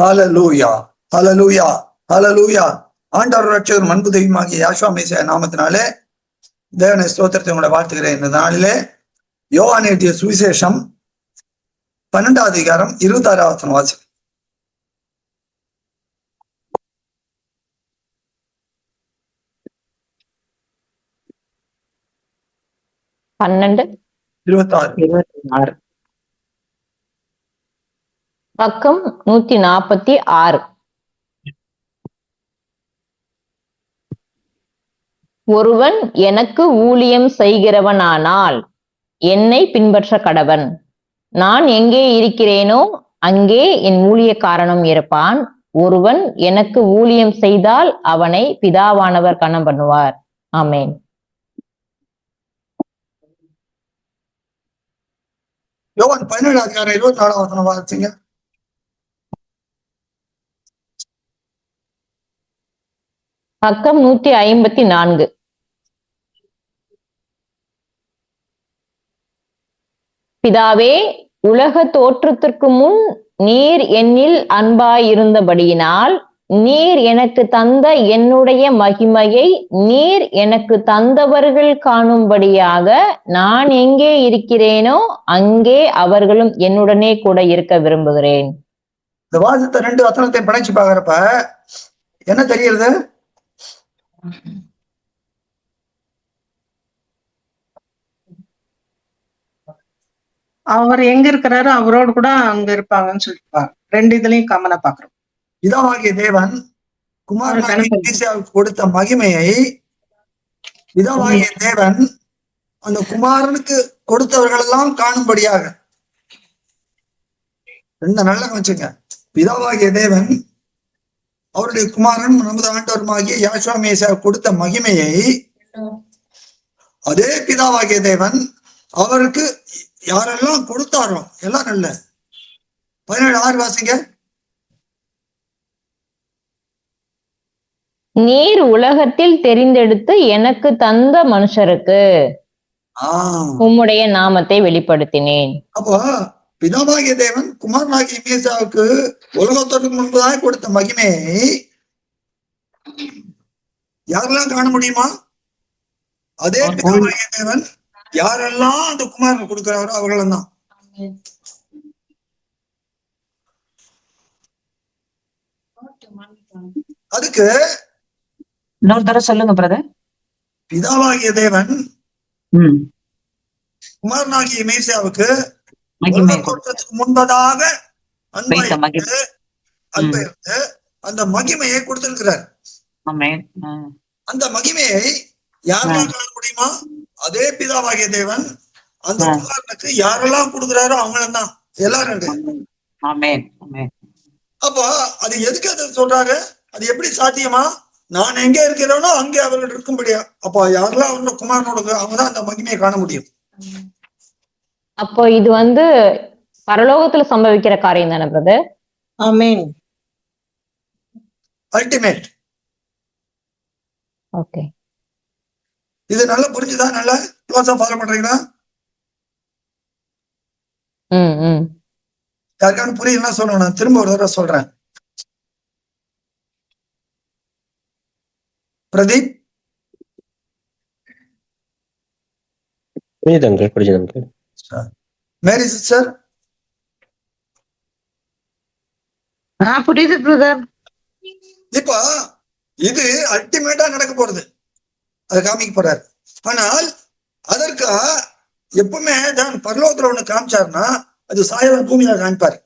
ஹல்லேலூயா, ஹல்லேலூயா, ஹல்லேலூயா. ஆண்டவர் ரட்சகர் அன்பு தெய்வமாகிய யாஷுவா மேசியா நாமத்தினாலே தேவனை ஸ்தோத்திரத்தை உங்களை வாழ்த்துகிறேன். இந்த நாளிலே யோவான் எழுதிய சுவிசேஷம் 12வது அதிகாரம் 26வது வாசகம். பக்கம் 146. ஒருவன் எனக்கு ஊழியம் செய்கிறவனானால் என்னை பின்பற்ற கடவன். நான் எங்கே இருக்கிறேனோ அங்கே என் ஊழியக்காரனும் இருப்பான். ஒருவன் எனக்கு ஊழியம் செய்தால் அவனை பிதாவானவர் கனம் பண்ணுவார். ஆமென். யோவான் 17வது அதிகாரம் 24வது வசனம் வாசிங்க. பக்கம் 154. பிதாவே, உலக தோற்றத்திற்கு முன் நீர் என்னில் அன்பாயிருந்தபடியினால் நீர் எனக்கு தந்த என்னுடைய மகிமையை நீர் எனக்கு தந்தவர்கள் காணும்படியாக நான் எங்கே இருக்கிறேனோ அங்கே அவர்களும் என்னுடனே கூட இருக்க விரும்புகிறேன். இந்த வாசத்தை 2 வசனத்தை படைச்சு பாக்குறப்ப என்ன தெரியுது? அவர் எங்க இருக்கிறாரோ அவரோடு கூட அங்க இருப்பாங்கன்னு சொல்லிட்டு 2 இதுலயும் காமனா பாக்குறோம். பிதாவாகிய தேவன் குமாரனாகிய கொடுத்த மகிமையை பிதாவாகிய தேவன் அந்த குமாரனுக்கு கொடுத்தவர்கள் எல்லாம் காணும்படியாக. நல்ல வச்சுங்க. பிதாவாகிய தேவன் அவருடைய குமாரன் நமது ஆண்டவருமாகிய யாஷுவா மேசியா கொடுத்த மகிமையை அதே பிதாவாகிய தேவன் அவருக்கு யாரெல்லாம் கொடுத்தாரோ எல்லாம் நல்ல 17:6 வாசிங்க. நீர் உலகத்தில் தெரிந்தெடுத்து எனக்கு தந்த மனுஷருக்கு உம்முடைய நாமத்தை வெளிப்படுத்தினேன். அப்போ பிதாவாகிய தேவன் குமாரனாகிய மேசியாவுக்கு உலகத்திற்கு முன்பதாக கொடுத்த மகிமையை யாரெல்லாம் காண முடியுமா? அதே பிதாவாகிய தேவன் யாரெல்லாம் அந்த குமாரன் கொடுக்கிறாரோ அவர்களும் தான். அதுக்கு இன்னொரு தடவை சொல்லுங்க பிரதர். பிதாவாகிய தேவன் குமாரனாகிய மேசியாவுக்கு முன்பதாக அன்பையிருந்து அந்த மகிமையை கொடுத்திருக்கிறார். அந்த மகிமையை யாரெல்லாம் காண முடியுமா? அதே பிதாவாகிய தேவன் அந்த குமாரனுக்கு யாரெல்லாம் கொடுக்கிறாரோ அவங்களும் தான் எல்லாரும். அப்போ அது எதுக்கு அதை சொல்றாரு? அது எப்படி சாத்தியமா? நான் எங்க இருக்கிறேனோ அங்கே அவர்கள் இருக்கும்படியா. அப்போ யாரெல்லாம் அவங்க குமாரனோட அவங்கதான் அந்த மகிமையை காண முடியும். அப்போ இது பரலோகத்துல சம்பவிக்கிற காரியம் தானே பிரதர்? ஆமென். அல்டிமேட். ஓகே. இது நல்லா புரிஞ்சுதா? நல்லா க்ளோஸா ஃபாலோ பண்றீங்களா? யாருக்கான புரியல சொல்லணும். நான் திரும்ப ஒரு தடவை சொல்றேன். பிரதீப் புரியுது. மேரி சிஸ்டர் புரியுது பிரதர். இப்ப இது அல்டிமேட்டா நடக்க போறது, அதை காமிக்க போறாரு. ஆனால் அதற்கு எப்பவுமே தான் பரலோகத்துல ஒண்ணு காமிச்சாருன்னா அது சாயல பூமியில காமிப்பாரு.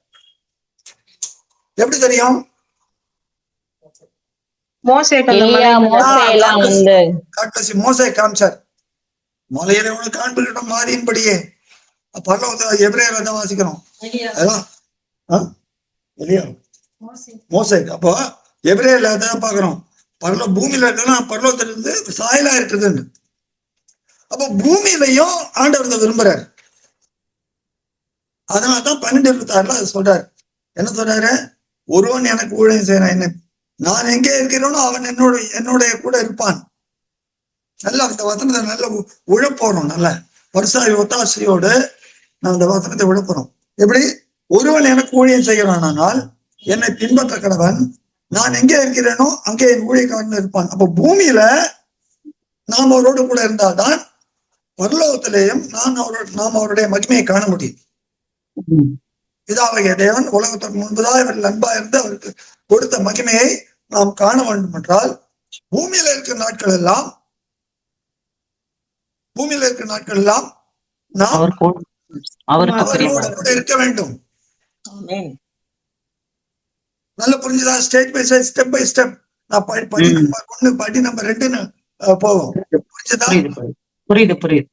எப்படி தெரியும்? மோசே காமிச்சார். மலையில ஒண்ணு காண்பிக்கிட்டோம் மாதிரின்படியே பரலோகத்துல எபிரேயர்ல தான் வாசிக்கிறோம். மோசே அப்போ எபிரேயர்ல தான் பாக்குறோம். பூமியில இருக்கலாம் பரலோகத்துல இருந்து சாயலா இருக்குதுன்னு. அப்போ பூமியிலையும் ஆண்டவர் விரும்புறாரு. அதனாலதான் 12:26 அது சொல்றாரு. என்ன சொல்றாரு? ஒருவன் எனக்கு ஊழியம் செய்யறான், என்ன நான் எங்கே இருக்கிறேனோ அவன் என்னுடைய கூட இருப்பான். நல்ல அந்த வசனத்தை நல்ல உழப்போறோம். நல்ல வருஷாவி ஒத்தாசையோடு நான் அந்த வசனத்தை உழப்புறோம். எப்படி? ஒருவன் எனக்கு ஊழியம் செய்கிறானால் என்னை பின்பற்ற கடவன். நான் எங்கே இருக்கிறேனோ அங்கே என் ஊழியக்காரன் இருப்பான். அப்போ பூமியில நாம் அவரோடு கூட இருந்தால்தான் பரலோகத்திலேயும் நாம் அவருடைய மகிமையை காண முடியும். பிதாவாகிய தேவன் உலகத்திற்கு முன்பதாக இவர்கள் அன்பா இருந்து அவருக்கு கொடுத்த மகிமையை நாம் காண வேண்டும் என்றால் பூமியில இருக்கிற நாட்கள் எல்லாம் நாம் அவரோட கூட இருக்க வேண்டும். நல்ல புரிஞ்சுதா? Stage by step by step. நான் படி நம்பர் 1, படி நம்பர் 2ன்னு போவோம். புரிஞ்சுதா? புரியுது.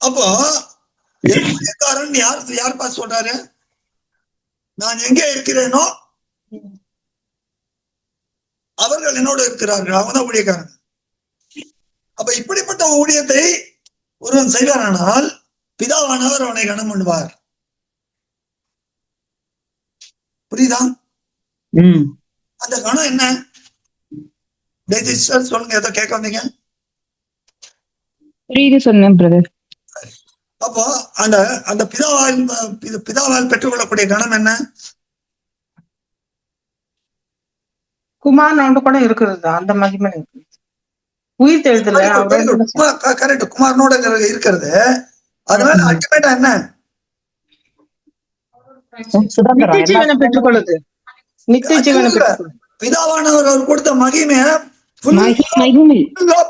அப்போ ஊழியக்காரன் யாருப்பா சொல்றாரு? நான் எங்கே இருக்கிறேனோ அவர்கள் என்னோட இருக்கிறார்கள். அவன்தான் ஊழியக்காரன். அப்ப இப்படிப்பட்ட ஊழியத்தை ஒருவன் செய்வாரானால் பிதாவானவர் அவனை கனம் பண்ணுவார். புரியுதா? அந்த கணம் என்ன? சொல்லுங்க, ஏதோ கேட்க வந்தீங்க. புரியுது சொன்னேன் பிரதர். அப்போ அந்த பிதாவால் பெற்றுக்கொள்ளக்கூடிய கணம் என்ன? குமாரனோட கூட இருக்கிறது அந்த மகிமை. உயிர் தெழுதல கரெக்ட், குமாரனோட இருக்கிறது. அதனால அல்டிமேட்டா என்ன? நித்திய ஜீவனை பெற்றுக்கொள்ளுது. நித்திய ஜீவனை பெற்றுக்கொள்ளுது. பிதாவானவர் அவர் கொடுத்த மகிமையை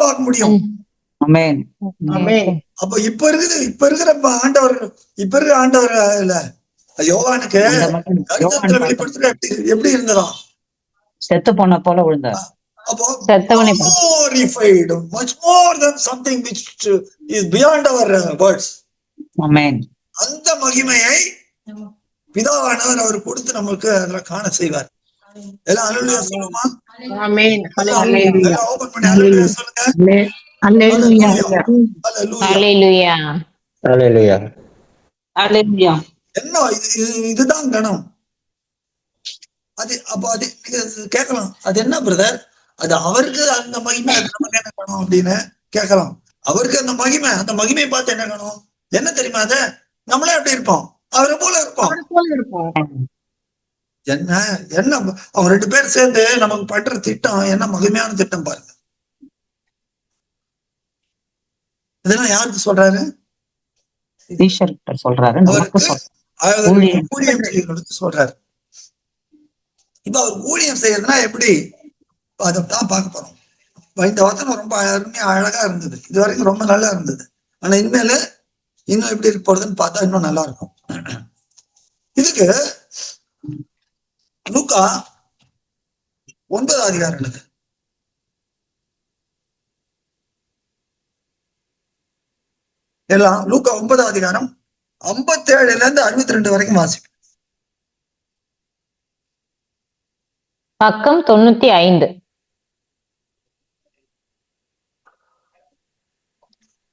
பார்க்க முடியும். அப்ப இப்ப இருக்கிற ஆண்டவர் இல்ல, யோவானுக்கு வெளிப்படுத்த எப்படி இருந்ததா? செத்து போன போல விழுந்தார். அப்போ glorified, much more than something which is beyond our words. அந்த மகிமையை பிதாவானவர் அவர் கொடுத்து நமக்கு அதுல காண செய்வார். எல்லாம் அல்லேலூயா சொல்லுமா? ஆமென். அல்லேலூயா. ஓபன் பண்ணி அல்லேலூயா சொல்லுங்க. அல்லேலூயா. அல்லேலூயா. அல்லேலூயா. அல்லேலூயா. என்ன இதுதான் கணம். அப்ப அது நீங்க கேட்கலாம், அது என்ன பிரதர்? அது அவருக்கு அந்த மகிமை, அது நமக்கு என்ன கணம் அப்படின்னு கேட்கலாம். அவருக்கு அந்த மகிமை பார்த்து என்ன கணம்? என்ன தெரியுமா? அது நம்மளே அப்படி இருப்போம், அவரை போல இருப்போம். என்ன அவங்க 2 பேர் சேர்ந்து நமக்கு பண்ற திட்டம் என்ன மகிமையான திட்டம் பாருங்க. இதெல்லாம் யாருக்கு சொல்றாரு? சொல்றாரு. ஊழியம் செய்யறதுக்கு சொல்றாரு. இப்ப அவர் ஊழியம் செய்யறதுனா எப்படி, அதைத்தான் பார்க்க போறோம். இந்த வசனம் ரொம்ப அருமையா அழகா இருந்தது. இது வரைக்கும் ரொம்ப நல்லா இருந்தது. ஆனா இனிமேல இன்னும் எப்படி இருக்க போறதுன்னு பார்த்தா இன்னும் நல்லா இருக்கும். இதுக்கு லூக்கா 9 அதிகாரம் எழுது. எல்லாம் லூக்கா 9 அதிகாரம் 57 62 வரைக்கும் வாசிக்கும். பக்கம் 95.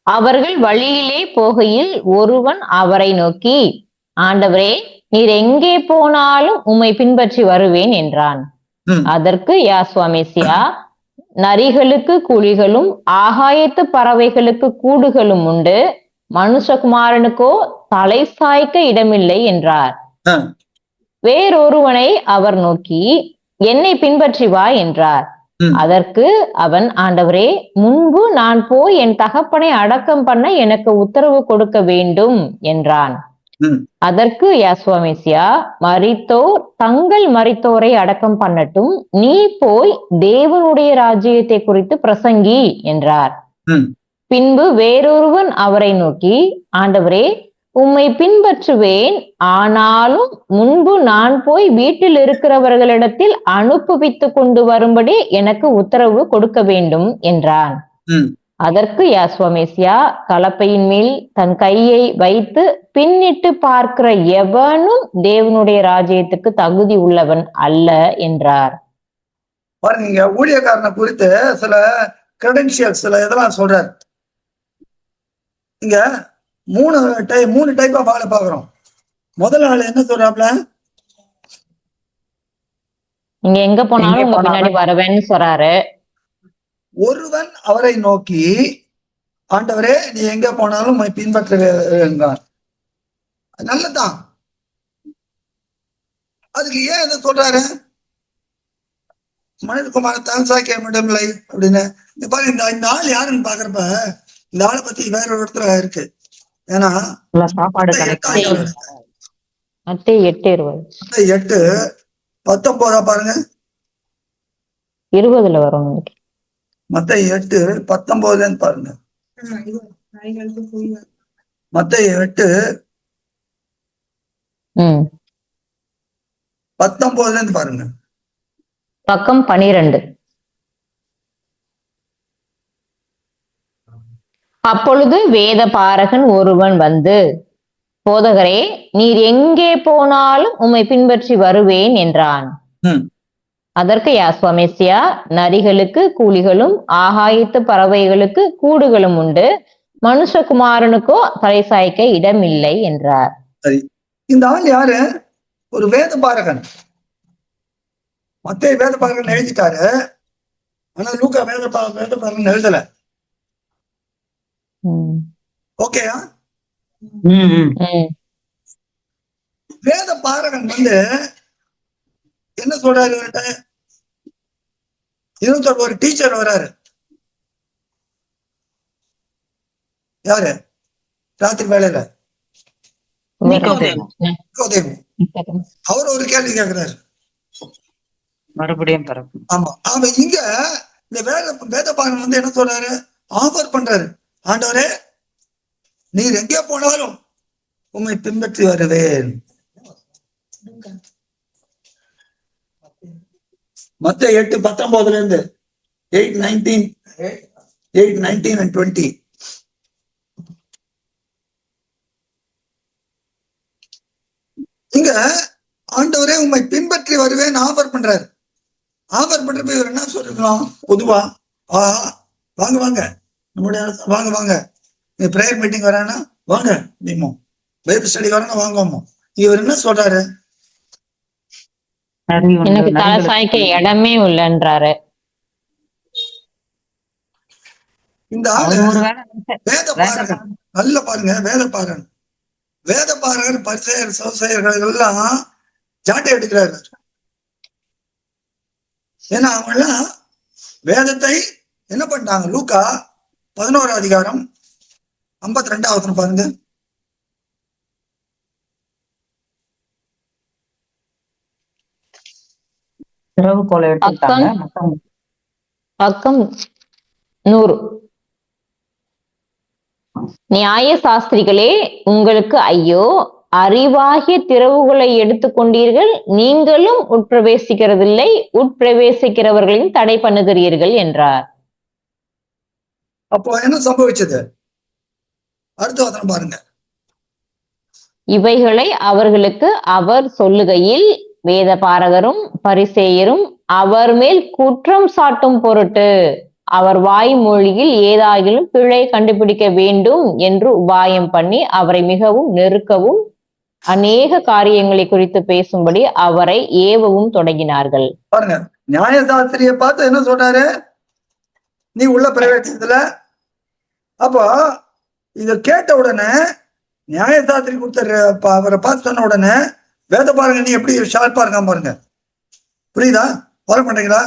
அவர்கள் வழியிலே போகையில் ஒருவன் அவரை நோக்கி, ஆண்டவரே, நீர் எங்கே போனாலும் உம்மை பின்பற்றி வருவேன் என்றான். அதற்கு யாசுவா மெசியா, நரிகளுக்கு குழிகளும் ஆகாயத்து பறவைகளுக்கு கூடுகளும் உண்டு, மனுஷகுமாரனுக்கோ தலை சாய்க்க இடமில்லை என்றார். வேறொருவனை அவர் நோக்கி, என்னை பின்பற்றி வா என்றார். அதற்கு அவன், ஆண்டவரே, முன்பு நான் போய் என் தகப்பனை அடக்கம் பண்ண எனக்கு உத்தரவு கொடுக்க வேண்டும் என்றான். அதற்கு யாசுவா மெசியா, மரித்தோர் தங்கள் மரித்தோரை அடக்கம் பண்ணட்டும், நீ போய் தேவனுடைய ராஜ்யத்தை குறித்து பிரசங்கி என்றார். பின்பு வேறொருவன் அவரை நோக்கி, ஆண்டவரே, உம்மை பின்பற்றுவேன், ஆனாலும் முன்பு நான் போய் வீட்டில் இருக்கிறவர்களிடத்தில் அனுப்புவித்து கொண்டு வரும்படி எனக்கு உத்தரவு கொடுக்க வேண்டும் என்றான். அதற்கு யாசுவா மெசியா கலப்பையின் மேல் தன் கையை வைத்து, பின்னிட்டு பார்க்கிற எவனும் தேவனுடைய ராஜ்யத்துக்கு தகுதி உள்ளவன் அல்ல என்றார். பாருங்க, ஊழியக்காரனை குறித்து சில கிரெடென்ஷியல்ஸ் சில இதெல்லாம் சொல்றாரு. இங்க மூணு டைப் ஆஃப் ஆளை பாக்குறோம். முதல் ஆள் என்ன சொல்றாப்ல? நீங்க எங்க போனாலும் உங்க பின்னாடி வருவேன்னு சொல்றாரு. ஒருவன் அவரை நோக்கி, ஆண்டவரே, நீ எங்க போனாலும் பின்பற்ற என்றார். நல்லதான். அதுக்கு ஏன் இதை சொல்றாரு? மனிதகுமாரன் தனசாக்கிய இடமில்லை அப்படின்னு. பாருங்க, இந்த ஆள் யாருன்னு பாக்குறப்ப இந்த ஆளை பத்தி வேற ஒரு இடத்துல இருக்கு. ஏன்னா சாப்பாடு 8:19 பாருங்க. 20 வரும். மத்தேயு 8:19 பாருங்க. மத்தேயு 8:19 பாருங்க. பக்கம் 12. அப்பொழுது வேத பாரகன் ஒருவன் வந்து, போதகரே, நீர் எங்கே போனாலும் உம்மை பின்பற்றி வருவேன் என்றான். அதற்கு யாசுவா மெசியா, நரிகளுக்கு கூலிகளும் ஆகாயத்து பறவைகளுக்கு கூடுகளும் உண்டு, மனுஷகுமாரனுக்கோ தலை சாய்க்க இடமில்லை என்றார். சரி, இந்த ஆள் யாரு? ஒரு வேத பாரகன். மத்தேயு வேத பாரகன் எழுதிட்டாரு, ஆனா லூக்கா வேத பாரகன் எழுதல. ஓகேயா? வேத பாரகன் வந்து என்ன சொல்றாரு? ஒரு டீச்சர் வராரு. யாரு? ராத்திரி வேலையில அவர் ஒரு கேள்வி கேட்கிறாரு. மறுபடியும் ஆமா, அவன் இங்க இந்த வேத பாரகன் வந்து என்ன சொல்றாரு? ஆஃபர் பண்றாரு, ஆண்டவரே, நீர் எங்கே போனாலும் உம்மை பின்பற்றி வருவேன். மத்தேயு 8:19 8:19 and 20. இங்க ஆண்டவரே உம்மை பின்பற்றி வருவேன் ஆஃபர் பண்றாரு. ஆஃபர் பண்றப்ப இவர் என்ன சொல்லிருக்கலாம்? பொதுவா வாங்க வாங்க, நம்முடைய வாங்க வாங்க, நீ பிரேயர் மீட்டிங் வரானா வாங்க, நீமோ பைபிள் ஸ்டடி வரானா வாங்கமோ. இவர் என்ன சொல்றாரு? எனக்கு தலை சாய்க்க இடமே இல்லைன்றாரு. இந்த ஆளு வேத பாரகன். நல்ல பாருங்க, வேத பாரகர் பரிசேயர் சதுசேயர்கள் எல்லாம் ஜாட்டை எடுக்கிறாரு. ஏன்னா அவங்க எல்லாம் வேதத்தை என்ன பண்ணிட்டாங்க? லூக்கா 11:52 பாருங்க. பக்கம் 100. நியாய சாஸ்திரிகளே, உங்களுக்கு ஐயோ, அறிவாகிய திறவுகளை எடுத்துக்கொண்டீர்கள், நீங்களும் உட்பிரவேசிக்கிறதில்லை, உட்பிரவேசிக்கிறவர்களையும் தடை பண்ணுகிறீர்கள் என்றார். அப்போ என்ன சம்பவிச்சது? அடுத்த வசனம் பாருங்க. இவைகளை அவர்களுக்கு அவர் சொல்லுகையில் வேத பாரகரும் பரிசேயரும் அவர் மேல் குற்றம் சாட்டும் பொருட்டு அவர் வாய்மொழியில் ஏதாகிலும் பிழை கண்டுபிடிக்க வேண்டும் என்று உபாயம் பண்ணி அவரை மிகவும் நெருக்கவும் அநேக காரியங்களை குறித்து பேசும்படி அவரை ஏவவும் தொடங்கினார்கள். பாருங்க, நியாயசாஸ்திரியை பார்த்து என்ன சொல்றாரு? நீ உள்ள பிரவேசத்துல. அப்போ இத கேட்ட உடனே நியாயசாஸ்திரி கொடுத்த அவரை பார்த்து சொன்ன உடனே வேத பாருங்க, நீ எப்படி ஷார்ப்பா இருக்காம பாருங்க. புரியுதா? ஃபாலோ பண்றீங்களா?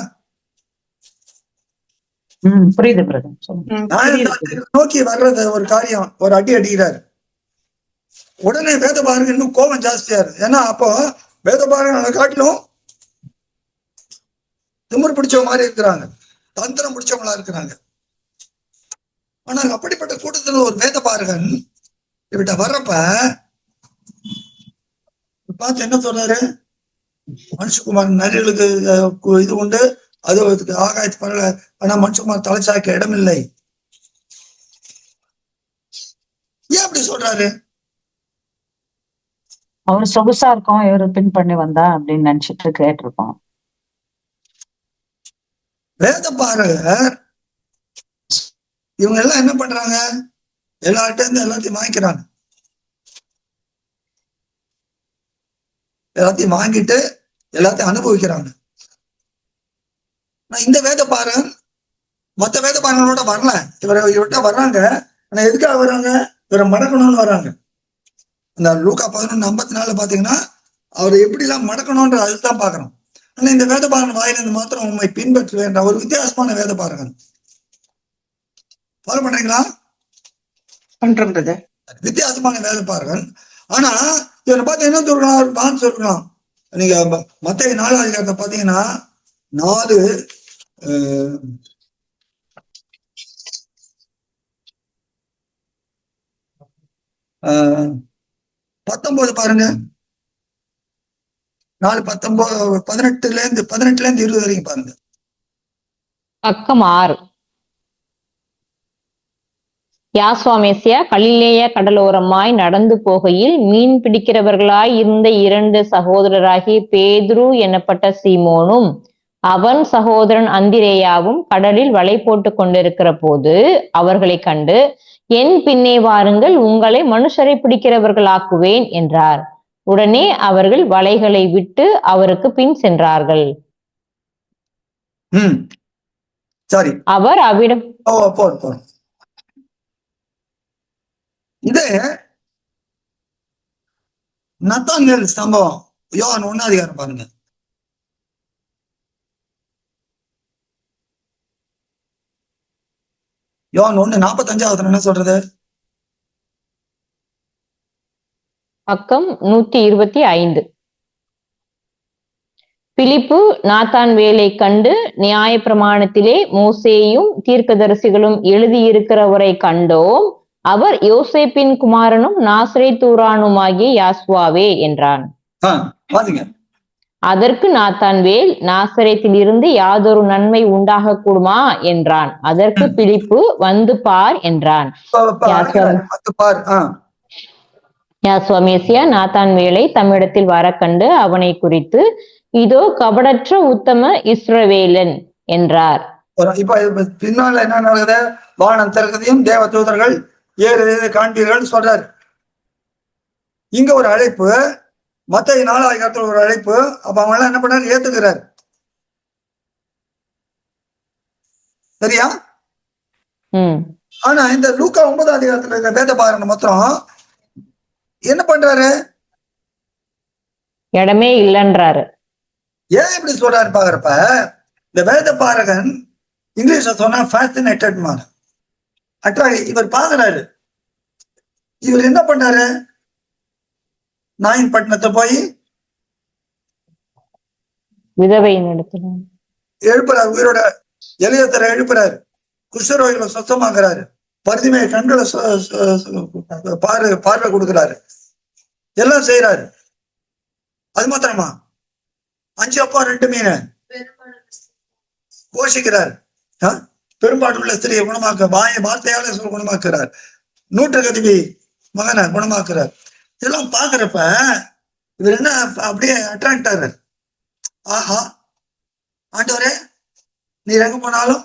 புரியுது. நியாயசாஸ்திரி நோக்கி வர்றது ஒரு காரியம், ஒரு அடி அடிக்கிறாரு. உடனே வேத பாருங்க இன்னும் கோபம் ஜாஸ்தியா இருக்கு. ஏன்னா அப்போ வேத பாருங்க காட்டிலும் திமிர் பிடிச்சவங்க மாதிரி இருக்கிறாங்க, தந்திரம் பிடிச்சவங்களா இருக்கிறாங்க. ஆனா அப்படிப்பட்ட கூட்டத்துல ஒரு வேத பாரகன் இவட்ட வர்றப்ப பார்த்து என்ன சொல்றாரு? மனுஷகுமார் நரிகளுக்கு இது உண்டு, அது ஆகாயத்து பரல, ஆனா மனுஷகுமார் தலைச்சாய்க்க இடம் இல்லை. ஏன் அப்படி சொல்றாரு? அவர் சொகுசா இருக்கும், இவரு பின் பண்ணி வந்தா அப்படின்னு நினைச்சிட்டு கேட்டிருப்போம். வேத பாரகர் இவங்க எல்லாம் என்ன பண்றாங்க? எல்லார்ட்ட இருந்து எல்லாத்தையும் வாங்கிக்கிறாங்க. எல்லாத்தையும் வாங்கிட்டு எல்லாத்தையும் அனுபவிக்கிறாங்க. இந்த வேத பாரகன் மற்ற வேத பாரகனோட வரல, இவர்கிட்ட வர்றாங்க. ஆனா எதுக்காக வர்றாங்க? இவரை மடக்கணும்னு வர்றாங்க. இந்த லூக்கா 11:54 பாத்தீங்கன்னா அவரை எப்படிலாம் மடக்கணும்ன்ற அதுதான் பார்க்கணும். ஆனா இந்த வேதபாரகன் வாயிலிருந்து மாத்திரம் உண்மை பின்பற்றுவேன்ற ஒரு வித்தியாசமான வேதபாரகன். ஃபாலோ பண்றீங்களா? பண்றது வித்தியாசமான வேதபாரகன். ஆனா இவரை பார்த்து என்ன சொல்றான், அவர் பான் சொல்றான். நீங்க மத்தேயு 4ஆம் அதிகாரத்தை பாத்தீங்கன்னா 4:19 பாருங்க. 4:19 18ல இருந்து 20 வரைக்கும் பாருங்க. பக்கம் 6. யாஸ்வாமேசியா கலிலேய கடலோரமாய் நடந்து போகையில் மீன் பிடிக்கிறவர்களாய் இருந்த 2 சகோதரராகிய பேதுரு எனப்பட்ட சீமோனும் அவன் சகோதரன் அந்திரேயாவும் கடலில் வலை போட்டு கொண்டிருக்கிற போது அவர்களை கண்டு, என் பின்னே வாருங்கள், உங்களை மனுஷரை பிடிக்கிறவர்களாக்குவேன் என்றார். உடனே அவர்கள் வலைகளை விட்டு அவருக்கு பின் சென்றார்கள். சரி, அவர் அவ்விடம் இது நத்தானியேல் சம்பவம். யோவான் 1ஆம் அதிகாரம் பாருங்க. யோவான் 1:45 என்ன சொல்றது? பக்கம் 125. பிலிப்பு நாத்தான்வேலை கண்டு, நியாயப்பிரமாணத்திலே மோசேயும் தீர்க்கதரிசிகளும் எழுதியிருக்கிறவரை கண்டோம், அவர் யோசேப்பின் குமாரனும் நாசரேத்தூரானுமாகிய யாஸ்வாவே என்றான். அதற்கு நாத்தான்வேல், நாசரேத்திலிருந்து யாதொரு நன்மை உண்டாக கூடுமா என்றான். அதற்கு பிலிப்பு, வந்து பார் என்றான். யாஸ்வாமேசியா நாத்தான்வேலை தம்மிடத்தில் வர கண்டு அவனை குறித்து, இதோ கபடற்ற உத்தம இஸ்ரவேலன் என்றார். இப்ப பின்னால என்ன நடக்குது? வானம் திறக்கதையும் தேவ தூதர்கள் ஏறு காண்பீர்கள் சொல்றாரு. இங்க ஒரு அழைப்பு, மத்தேயு 4ஆம் அதிகாரத்துல ஒரு அழைப்பு. அப்ப அவங்க எல்லாம் என்ன பண்றாரு? ஏத்துக்கிறார். சரியா? ஆனா இந்த லூக்கா 9ஆம் அதிகாரத்துல இருக்க வேதபாரகன் மாத்திரம் என்ன பண்றாரு? இடமே இல்லைன்றாரு. ஏன் இப்படி சொல்றாரு பாக்குறப்ப, இந்த வேதபாரகன் இங்கிலீஷ்ல சொன்னா ஃபேசினேட்டட் மான இவர் பாக்குறாரு. இவர் என்ன பண்றாரு? நாயின் பட்டணத்தை போய் விதவையின் இடத்துல எழுப்புறாரு. உயிரோட எளியத்தரை எழுப்புறாரு. குஷ்டரோகிகளை சுத்தமாக்குறாரு. பரிதிமையை கண்களை பார்வை கொடுக்கிறாரு. எல்லாம் செய்யறாரு. அது மாத்திரமா 5 அப்பா 2 மீன் போஷிக்கிறார். பெரும்பாடுள்ள ஸ்திரியை குணமாக்க வார்த்தையால குணமாக்குறார். 100 கதிவி மகனை குணமாக்குறார். இதெல்லாம் பாக்குறப்ப இவர் என்ன அப்படியே அட்ராக்ட் ஆகுறாரு. ஆஹா, ஆண்டவரே நீர் எங்க போனாலும்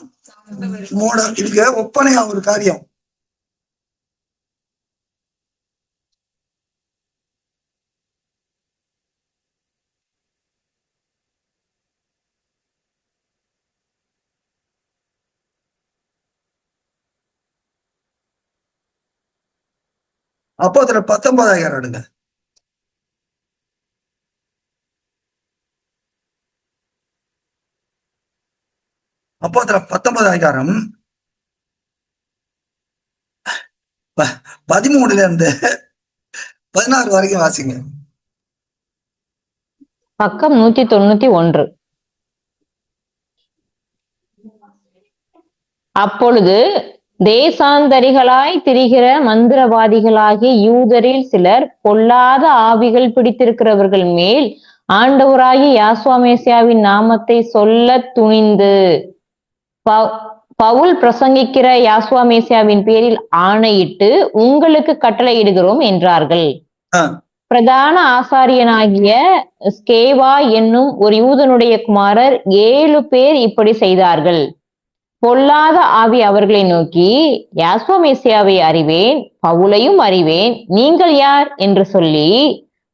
இதுக்கு ஒப்பனையா ஒரு காரியம். அப்போ அதுல 19ஆம் அதிகாரம் எடுங்க. அப்போ அதுல 19ஆம் அதிகாரம் 13ல இருந்து 16 வரைக்கும் வாசிங்க. பக்கம் 191. அப்பொழுது தேசாந்தரிகளாய் திரிகிற மந்திரவாதிகளாகிய யூதரில் சிலர் பொல்லாத ஆவிகள் பிடித்திருக்கிறவர்கள் மேல் ஆண்டவராகிய யாஸ்வாமேசியாவின் நாமத்தை சொல்ல துணிந்து, பவுல் பிரசங்கிக்கிற யாஸ்வாமேசியாவின் பேரில் ஆணையிட்டு உங்களுக்கு கட்டளையிடுகிறோம் என்றார்கள். பிரதான ஆசாரியனாகிய ஸ்கேவா என்னும் ஒரு யூதனுடைய குமாரர் 7 பேர் இப்படி செய்தார்கள். பொல்லாத ஆவி அவர்களை நோக்கி, யாஸ்வாமேசியாவை அறிவேன், பவுலையும் அறிவேன், நீங்கள் யார் என்று சொல்லி,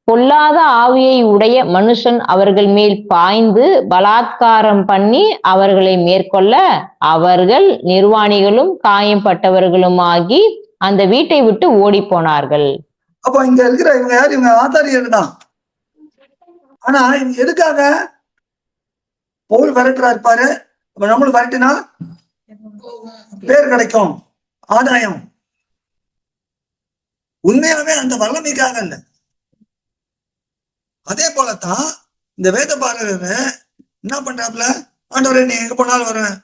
பொல்லாத ஆவியை உடைய மனுஷன் அவர்கள் மேல் பாய்ந்து பலாத்காரம் பண்ணி அவர்களை மேற்கொள்ள, அவர்கள் நிர்வாணிகளும் காயம்பட்டவர்களுமாகி அந்த வீட்டை விட்டு ஓடி போனார்கள். அப்போ இங்க இருக்கிற இவங்க யார்? இவங்க ஆசாரியர்கள் தான். ஆனா இது எதுக்காக பவுல் விரட்டுறா இருப்பாரு, நம்மளும் விரட்டினா பேர் கிடைக்கும், ஆதாயம். உண்மையாவே அந்த வல்லமைக்காக இல்ல. அதே போலத்தான் இந்த வேத பாரகர் என்ன பண்றாப்புல, ஆண்டவரே நீ எங்க போனாலும் வருவேன்,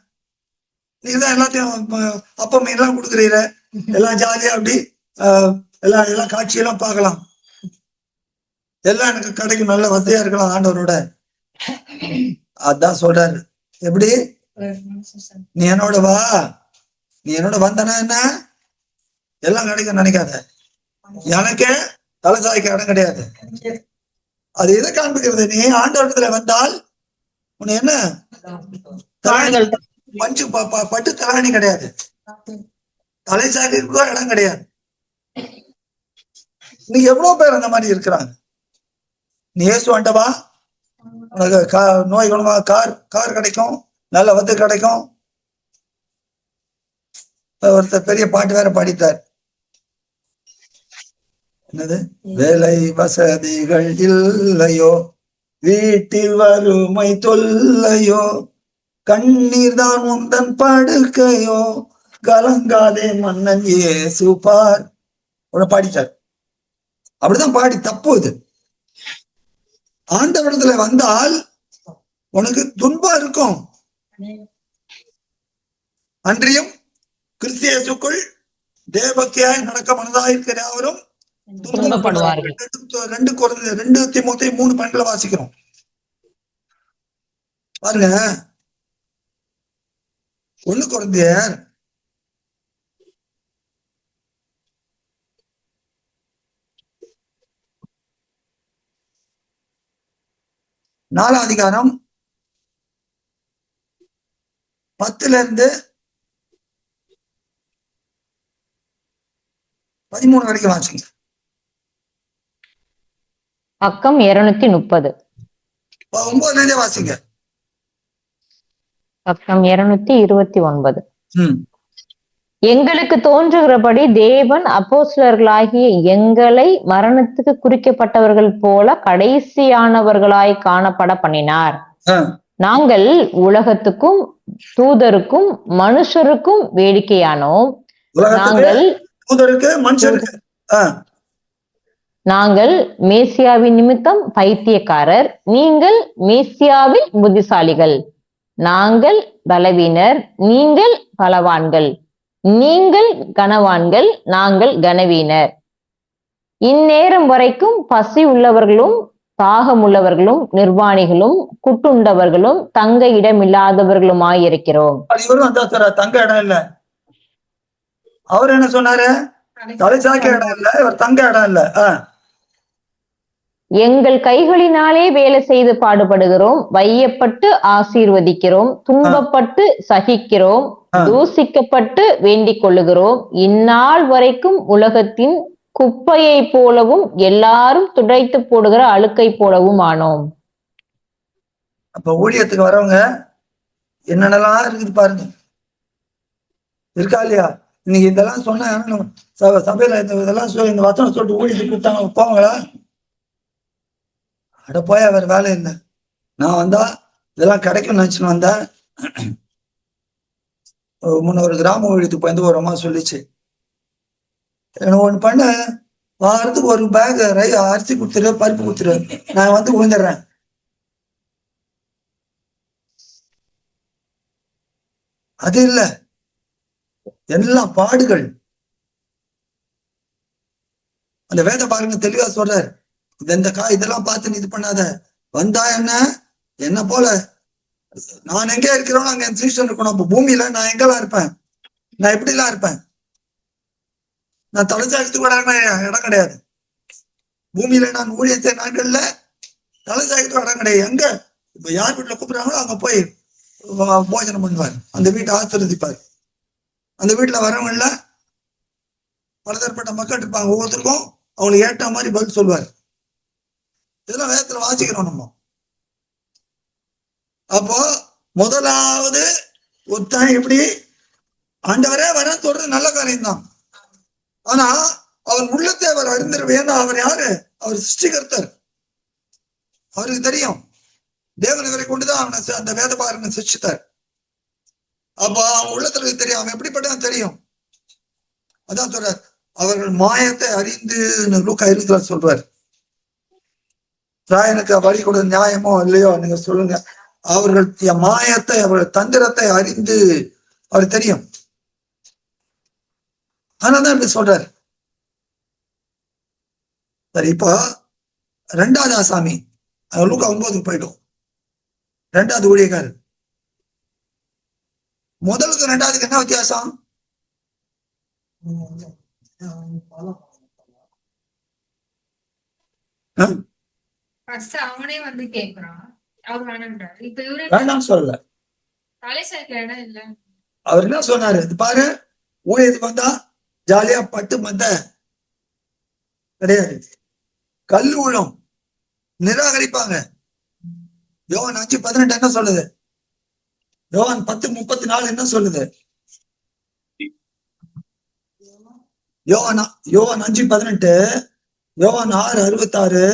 நீங்க தான் எல்லாத்தையும் அப்ப மீன்லாம் கொடுக்குறீர, எல்லாம் ஜாலியா அப்படி எல்லாம் காட்சியெல்லாம் பார்க்கலாம், எல்லாம் எனக்கு கிடைக்கும், நல்ல வசதியா இருக்கலாம் ஆண்டவரோட. அதான் சொல்றாரு, எப்படி நீ என்னோட வா, நீ என்னோட வந்தனா என்ன எல்லாம் கிடைக்கும் நினைக்காத, எனக்கே தலை சாய்க்க இடம் கிடையாது. அது எதை காண்பிக்கிறது, நீ ஆண்டவரத்துல வந்தால் உன்னை என்ன பஞ்சு பட்டு தலாணி கிடையாது, தலை சாய்க்க இடம் கிடையாது. நீ எவ்வளவு பேர் அந்த மாதிரி இருக்கிறாங்க. நீ ஏசு வந்துட்டவா, உனக்கு நோய் குணமா கார் கிடைக்கும், நல்ல வந்து கிடைக்கும். ஒருத்தர் பெரிய பாட்டு வேற பாடித்தார், என்னது, வேலை வசதிகள் இல்லையோ, வீட்டில் வறுமை தொல்லையோ, கண்ணீர் தான் உந்தன் படுக்கையோ, கலங்காதே மன்னன் இயேசு பார் பாடிட்டார். அப்படிதான் பாடி, தப்பு இது. ஆண்டவரிடத்துல வந்தால் உனக்கு துன்பம் இருக்கும். அன்றியும் கிறிஸ்து இயேசுக்குள் தேவபக்தியாய் நடக்க மனதாயிருக்கிற யாவரும் துன்பப்படுவார்கள். 2 தீமோத்தேயு 3:12 வாசிக்கிறோம் பாருங்க. 1 கொரிந்தியர் 4 அதிகாரம் 10 13 வரைக்கும் வாசிங்க. பக்கம் 230. 9 வாசிங்க. பக்கம் 229. எங்களுக்கு தோன்றுகிறபடி தேவன் அப்போஸ்தலர்களாகிய எங்களை மரணத்துக்கு குறிக்கப்பட்டவர்கள் போல கடைசியானவர்களாய் காணப்பட பண்ணினார். நாங்கள் உலகத்துக்கும் தூதருக்கும் மனுஷருக்கும் வேடிக்கையானோம். நாங்கள் மேசியாவின் நிமித்தம் பைத்தியக்காரர், நீங்கள் மேசியாவில் புத்திசாலிகள். நாங்கள் பலவீனர், நீங்கள் பலவான்கள். நீங்கள் கனவான்கள், நாங்கள் கனவீனர். இந்நேரம் வரைக்கும் பசி உள்ளவர்களும் தாகம் உள்ளவர்களும் நிர்வாணிகளும் குட்டுண்டவர்களும் தங்க இடம் இல்லாதவர்களுமாயிருக்கிறோம். தங்க இடம் இல்ல, அவர் என்ன சொன்னாரு, தலை சாய்க்க இடம் இல்ல, இவர் தங்க இடம் இல்ல. எங்கள் கைகளினாலே வேலை செய்து பாடுபடுகிறோம், வையப்பட்டு ஆசீர்வதிக்கிறோம், துன்பப்பட்டு சகிக்கிறோம், தூசிக்கப்பட்டு வேண்டிக் கொள்ளுகிறோம். இந்நாள் வரைக்கும் உலகத்தின் குப்பையை போலவும் எல்லாரும் துடைத்து போடுகிற அழுக்கை போலவும் ஆனோம். அப்ப ஊழியத்துக்கு வரவங்க என்னென்னலாம் இருக்குது பாருங்க, இருக்கா இல்லையா? இன்னைக்கு இதெல்லாம் சொன்னா சபையில இதெல்லாம் இந்த வசனம் சொல்லிட்டு ஊழியத்துக்கு கூப்பிட்டாங்க, போவாங்களா? அட போய் அவர் வேலை இல்லை. நான் வந்தா இதெல்லாம் கிடைக்கும் நினைச்சுன்னு வந்தேன். முன்ன ஒரு கிராம ஊழியத்துக்கு போய் ஒரு அம்மா சொல்லிச்சு, எனக்கு ஒண்ணு பண்ண, வாரத்துக்கு ஒரு பேக் அரிசி கொடுத்துரு, பருப்பு கொடுத்துரு, நான் வந்து விழுந்துடுறேன். அது இல்ல, எல்லாம் பாடுகள். அந்த வேத பாருங்க தெளிவா சொல்றாரு, இதெல்லாம் பார்த்து நீ இது பண்ணாத, வந்தா என்ன போல நான் எங்க இருக்கிறோம் அங்க என் சீசன் இருக்கணும். அப்ப பூமியில நான் எங்கெல்லாம் இருப்பேன், நான் எப்படி எல்லாம் இருப்பேன், நான் தலைசாயத்துக்கு கூட இடம் கிடையாது. பூமியில நான் ஊழியத்தை நாட்கள்ல தலைசாயத்துக்கு இடம் கிடையாது. எங்க இப்ப யார் வீட்டுல கூப்பிடுறாங்களோ அங்க போய் போஜனம் பண்ணுவார், அந்த வீட்டை ஆசீர்வதிப்பார். அந்த வீட்டுல வரவங்கள பலதரப்பட்ட மக்கள் இருப்பாங்க, ஒவ்வொருத்தருக்கும் அவங்களுக்கு ஏற்ற மாதிரி பதில் சொல்வார். இதெல்லாம் வேதத்துல வாசிக்கிறோம் நம்ம. அப்போ முதலாவது ஒருத்தன் எப்படி ஆண்டவரே வர சொல்றது நல்ல காரியம் தான். ஆனா அவன் உள்ளத்தை அவர் அறிந்திருவேன். அவர் யாரு? அவர் சிருஷ்டிகர்த்தர். அவருக்கு தெரியும் தேவன் இவரை கொண்டுதான் அவனை அந்த வேதபாரனை சிக்ஷித்தார். அப்ப அவன் உள்ளத்துல தெரியும், அவன் எப்படிப்பட்டவன் தெரியும். அதான் சொல்றார், அவர்கள் மாயத்தை அறிந்து லூக்கா 20 சொல்றார். ராயனுக்கு வழி கொடுத்த நியாயமோ இல்லையோ நீங்க சொல்லுங்க, அவர்கள் மாயத்தை அவர்கள் தந்திரத்தை அறிந்து அவர் தெரியும். ஆனாதான் இப்படி சொல்றாரு. சரி, இப்போ 2வது ஆசாமி லூக்கா 9 போயிடும். 2வது ஊழியக்காரர். முதலுக்கு 2வதுக்கு என்ன வித்தியாசம்? அவனே வந்து கேக்குறான், அவர் வேணான்றாரு. இப்ப இவரு வேண்டாம் சொல்லல, தலை சாய்க்க இடம் இல்ல. அவர் என்ன சொன்னாரு, இது பாரு ஊழியத்துக்கு வந்தா ஜாலியா பட்டு மந்த கிடையாது, கல் ஊழம் நிராகரிப்பாங்க. யோவான் 5:18 என்ன சொல்லுது? யோவான் 10:34 என்ன சொல்லுது? யோவான் 5:18, யோவான் 6:66,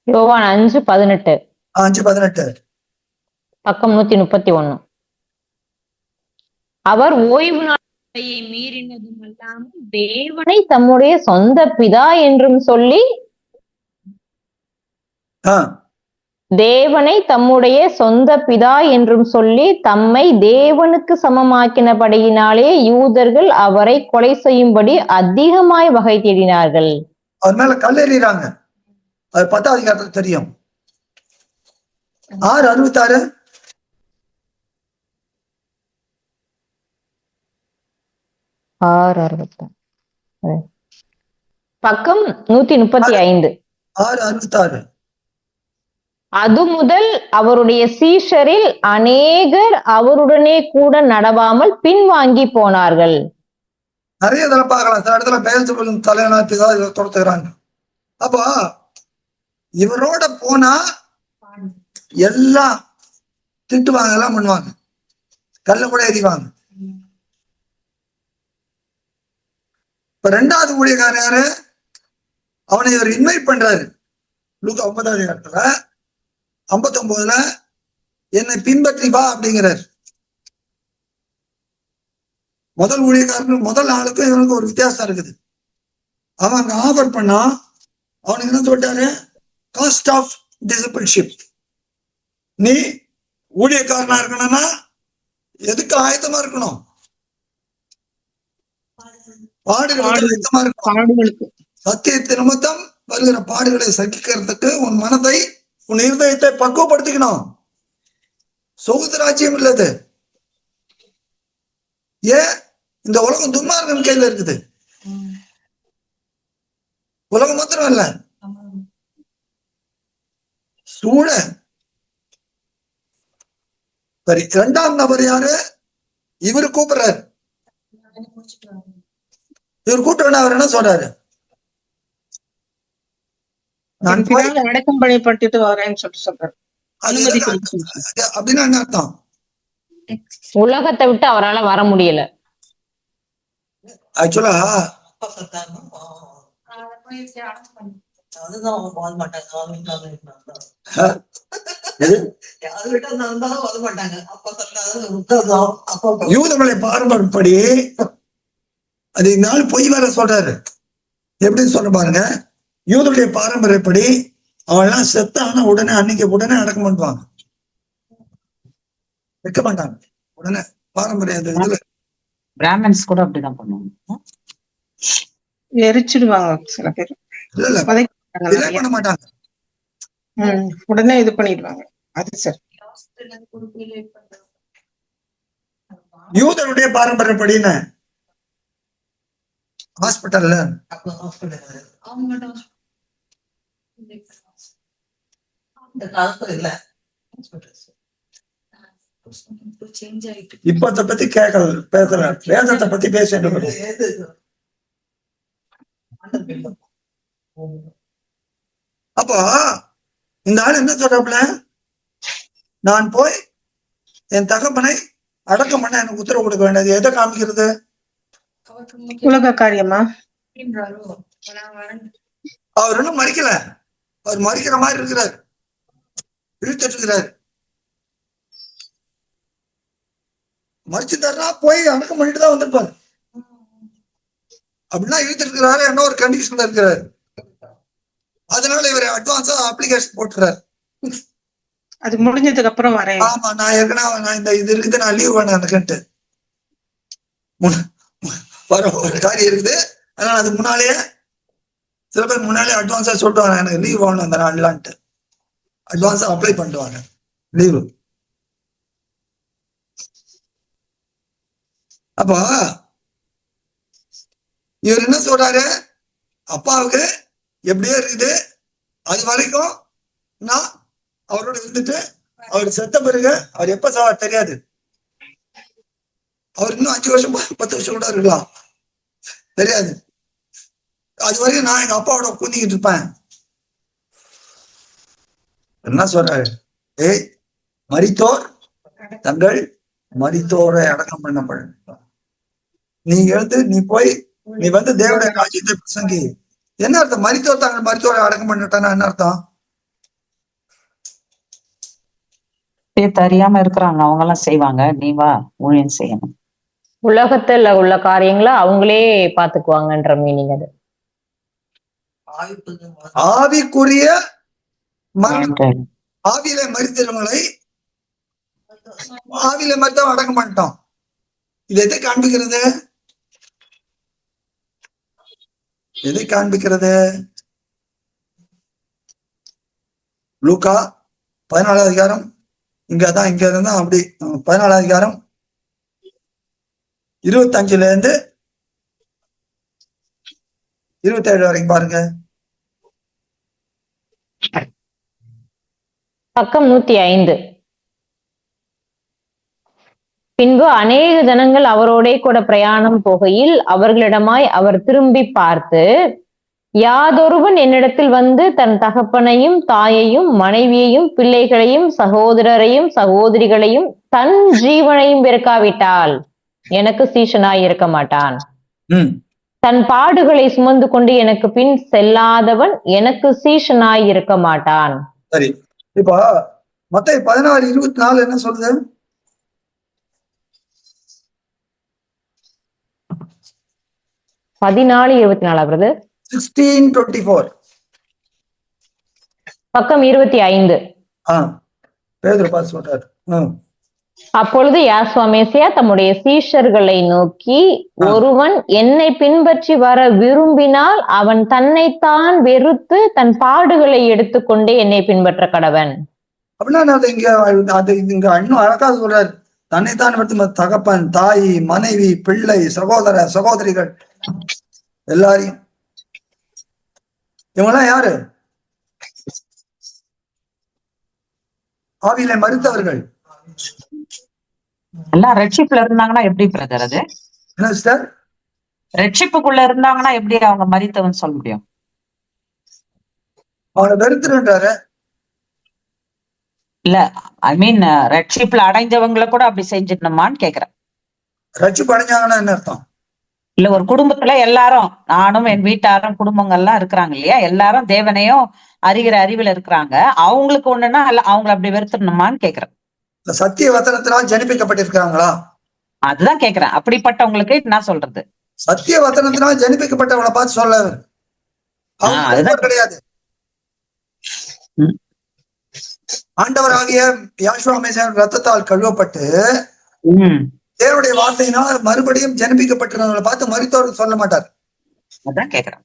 யோவான் 5:18 5:18 பக்கம் 131. அவர் ஓய்வு நாளை மீறினதும் அல்லாமல் தேவனை தம்முடைய சொந்த பிதா என்றும் சொல்லி தம்மை தேவனுக்கு சமமாக்கினபடியினாலே யூதர்கள் அவரை கொலை செய்யும்படி அதிகமாய் வகை தேடினார்கள். அவர் மேல கல்லெறிறாங்க. அது 10வது அதிகாரத்துல தெரியும். 6:66 பக்கம் 135. 6:66 அது முதல் அவருடைய சீஷரில் அநேகர் அவருடனே கூட நடவாமல் பின்வாங்கி போனார்கள். நிறைய தடவை பார்க்கலாம். சில இடத்துல பெயர்ச்சபுலின் தலைவனாக துரத்துகிறாங்க. அப்போ இவரோட போனா எல்லாம் திட்டுவாங்க, எல்லாம் பண்ணுவாங்க, கல்ல கூட எறிவாங்க. இப்ப 2வது ஊழியக்காரர் யாரு? அவனை இவர் இன்வைட் பண்றாரு. லூக்கா 9வது இடத்துல 59 என்னை பின்பற்றி வா அப்படிங்கிறார். முதல் ஊழியக்காரன் முதல் ஆளுக்கும் இவனுக்கு ஒரு வித்தியாசம் இருக்குது. அவன் அங்க ஆஃபர் பண்ணா அவனுக்கு என்ன சொல்லிட்டாரு? Cost of discipleship. நீ ஊழியக்காரனா இருக்கணும்னா எதுக்கு ஆயத்தமா இருக்கணும்? பாடுகளுக்கு ஆயத்தமா இருக்கணும். சத்தியத்தின் நிமித்தம் வருகிற பாடுகளை சகிக்கிறதுக்கு உன் மனதை உன் இருதயத்தை பக்குவப்படுத்திக்கணும். சோதராஜ்யம் இல்லது. ஏன்? இந்த உலகம் துன்மார்க்கன் கையில இருக்குது. உலகம் மாத்திரம் இல்ல, சூழ. சரி, 2ஆம் நபர் யாரு? இவரு கூப்பிடுறாரு. இவர் கூப்பிட்டு அவர் என்ன சொல்றாரு? நான் அடக்கம் பண்ணிட்டு வரேன்னு சொல்றாரு. அப்படின்னா என்ன அர்த்தம்? உலகத்தை விட்டு அவரால் வர முடியல. ஆக்சுவலா யூதமலை பாரம்பரியப்படி அது நாள் பொய் வேற சொல்றாரு. எப்படின்னு சொல்ற பாருங்க. யூதருடைய பாரம்பரியப்படி அவெல்லாம் செத்தான உடனே அன்னைக்கு உடனே அடக்கம் பண்ணுவாங்க, வைக்க மாட்டாங்க. உடனே பாரம்பரிய பிராமன்ஸ் கூட அப்படிதான் பண்ணுவாங்க, எரிச்சிடுவாங்க. சில பேர் இல்ல பண்ண மாட்டாங்க, உடனே இது பண்ணிடுவாங்க. அது சரி. யூதருடைய பாரம்பரியப்படின்னு ஹாஸ்பிட்டல்ல இப்ப பத்தி கேட்கல, பேசல, வேதத்தை பத்தி பேச. அப்போ இந்த ஆள் என்ன சொல்றாப்புல? நான் போய் என் தகப்பனை அடக்கம் பண்ண எனக்கு உத்தரவு கொடுக்க வேண்டியது எதை காமிக்கிறது? அவருக்கு முக்கியம் உலக காரியமா? அப்படின்றாரோ? நான் வரேன். அவர் இன்னும் மறிக்கல, அவர் மறிக்கிற மாதிரி இருக்கிறார், இழுத்துட்டு இருக்கிறார். மறிச்சுட்டாருன்னா போய் அடக்கம் பண்ணிட்டு தான் வந்திருப்பாரு. அப்படின்னா இழுத்துட்டு இருக்கிறாரு, என்ன ஒரு கண்டிஷன்ல இருக்கிறாரு. அதனால இவர் அட்வான்ஸா அப்ளிகேஷன் போட்டுறாரு. அது முடிஞ்சதுக்கு அப்புறம் வரேன். ஆமா, நான் ஏற்கனவே நான் இந்த இது இருக்குது, நான் லீவ் வேணேன் எனக்குன்ட்டு வர ஒரு காரியம் இருக்குது. அதனால அது முன்னாலேயே சில பேர் முன்னாலே அட்வான்ஸா சொல்லிட்டு எனக்கு லீவ் வேணும் அந்த நாள்லான்ட்டு அட்வான்ஸா அப்ளை பண்ணிடுவாங்க லீவு. அப்போ இவர் என்ன சொல்றாரு, அப்பாவுக்கு எப்படியே இருக்குது, அது வரைக்கும் நான் அவரோட இருந்துட்டு அவர் செத்த பிறகு அவர் எப்ப சாவார் தெரியாது. அவர் இன்னும் 5 வருஷம் 10 வருஷம் கூட இருக்கலாம், தெரியாது. அது வரைக்கும் நான் எங்க அப்பாவோட கூந்திக்கிட்டு இருப்பேன். என்ன சொல்றாரு, ஏய் மரித்தோர் தங்கள் மரித்தோரை அடக்கம் பண்ணப்படும். நீ எழுந்து நீ போய் நீ வந்து தேவனுடைய ராஜ்யத்தை பிரசங்கி. என்ன அர்த்தம்? மரித்தோர் தங்கள் மரித்தோரை அடக்கம் பண்ணிட்டானா என்ன அர்த்தம்? தெரியாம இருக்கிறாங்க, அவங்க எல்லாம் செய்வாங்க, நீ வா ஊழியம் செய்யணும். உலகத்துல உள்ள காரியங்களை அவங்களே பாத்துக்குவாங்கன்ற மீனிங் அது. ஆவிக்குரிய மரணம், ஆவியில மரித்தவங்களை ஆவியில மரித்தவன் அடக்கம் பண்ணிட்டோம். இது எதை காண்பிக்கிறது? எதை காண்பிக்கிறது? லூக்கா 14 அதிகாரம், இங்கதான் இங்க இருந்தா அப்படி 14 அதிகாரம் 25 இருந்து 27 வரைக்கும் பாருங்க. பக்கம் 105. பின்பு அநேக ஜனங்கள் அவரோடே கூட பிரயாணம் போகையில் அவர்களிடமாய் அவர் திரும்பி பார்த்து, யாதொருவன் என்னிடத்தில் வந்து தன் தகப்பனையும் தாயையும் மனைவியையும் பிள்ளைகளையும் சகோதரரையும் சகோதரிகளையும் தன் ஜீவனையும் வெறுக்காவிட்டால் எனக்கு சீஷனாய் இருக்க மாட்டான். தன் பாடுகளை சுமந்து கொண்டு எனக்கு பின் செல்லாதவன் எனக்கு சீஷனாய் இருக்க மாட்டான். சரி, இப்ப மத்தேயு 16:24 என்ன சொல்லுது? பதினாலு 24 பிரதர். 16:24. பக்கம் 25. பேதுரு பார்த்து சொல்றாரு. அப்பொழுது யாசுவா மேசியா தம்முடைய சீஷர்களை நோக்கி, ஒருவன் என்னை பின்பற்றி வர விரும்பினால் அவன் தன்னைத்தான் வெறுத்து தன் பாடுகளை எடுத்துக்கொண்டே என்னை பின்பற்ற கடவன். அப்படின்னா அது இங்க இன்னும் அழகாக சொல்றாரு. தன்னைத்தான் வெறுத்து தகப்பன், தாய், மனைவி, பிள்ளை, சகோதர சகோதரிகள் எல்லாரையும். இவங்கெல்லாம் யாரு? ஆவியில மரித்தவர்கள். எல்லாம் ரட்சிப்புல இருந்தாங்கன்னா எப்படி பிரதர் அது? என்ன சிஸ்டர்? ரட்சிப்புக்குள்ள இருந்தாங்கன்னா எப்படி அவங்க மரித்தவன் சொல்ல முடியும்? அவனை வெறுத்துருன்றாரு. இல்ல, ஐ மீன் ரட்சிப்புல அடைஞ்சவங்களை கூட அப்படி செஞ்சிடணுமான்னு கேக்குறேன். ரட்சிப்பு அடைஞ்சாங்கன்னா என்ன அர்த்தம்? இல்ல, ஒரு குடும்பத்துல எல்லாரும், நானும் என் வீட்டாரும் குடும்பங்கள்லாம் இருக்கிறாங்க இல்லையா, எல்லாரும் தேவனையும் அறிகிற அறிவுல இருக்கிறாங்க. அவங்களுக்கு ஒண்ணுன்னா அவங்களை அப்படி வெறுத்துடணுமான்னு கேக்குறேன். சத்திய வசனத்தினால் ஜனிப்பிக்கப்பட்டிருக்காங்களா? அதுதான் கேக்குறேன். அப்படிப்பட்டவங்களுக்கு நான் சொல்றது, சத்திய வசனத்தினால் ஜனிப்பிக்கப்பட்டவங்களை பார்த்து சொல்ல கிடையாது. ஆண்டவராகிய யாசுவா மேசியாவின் ரத்தத்தால் கழுவப்பட்டு தேவனுடைய வார்த்தையினால் மறுபடியும் ஜனிப்பிக்கப்பட்டிருந்தவங்களை பார்த்து மரித்தோர் சொல்ல மாட்டார். அதான் கேக்குறேன்.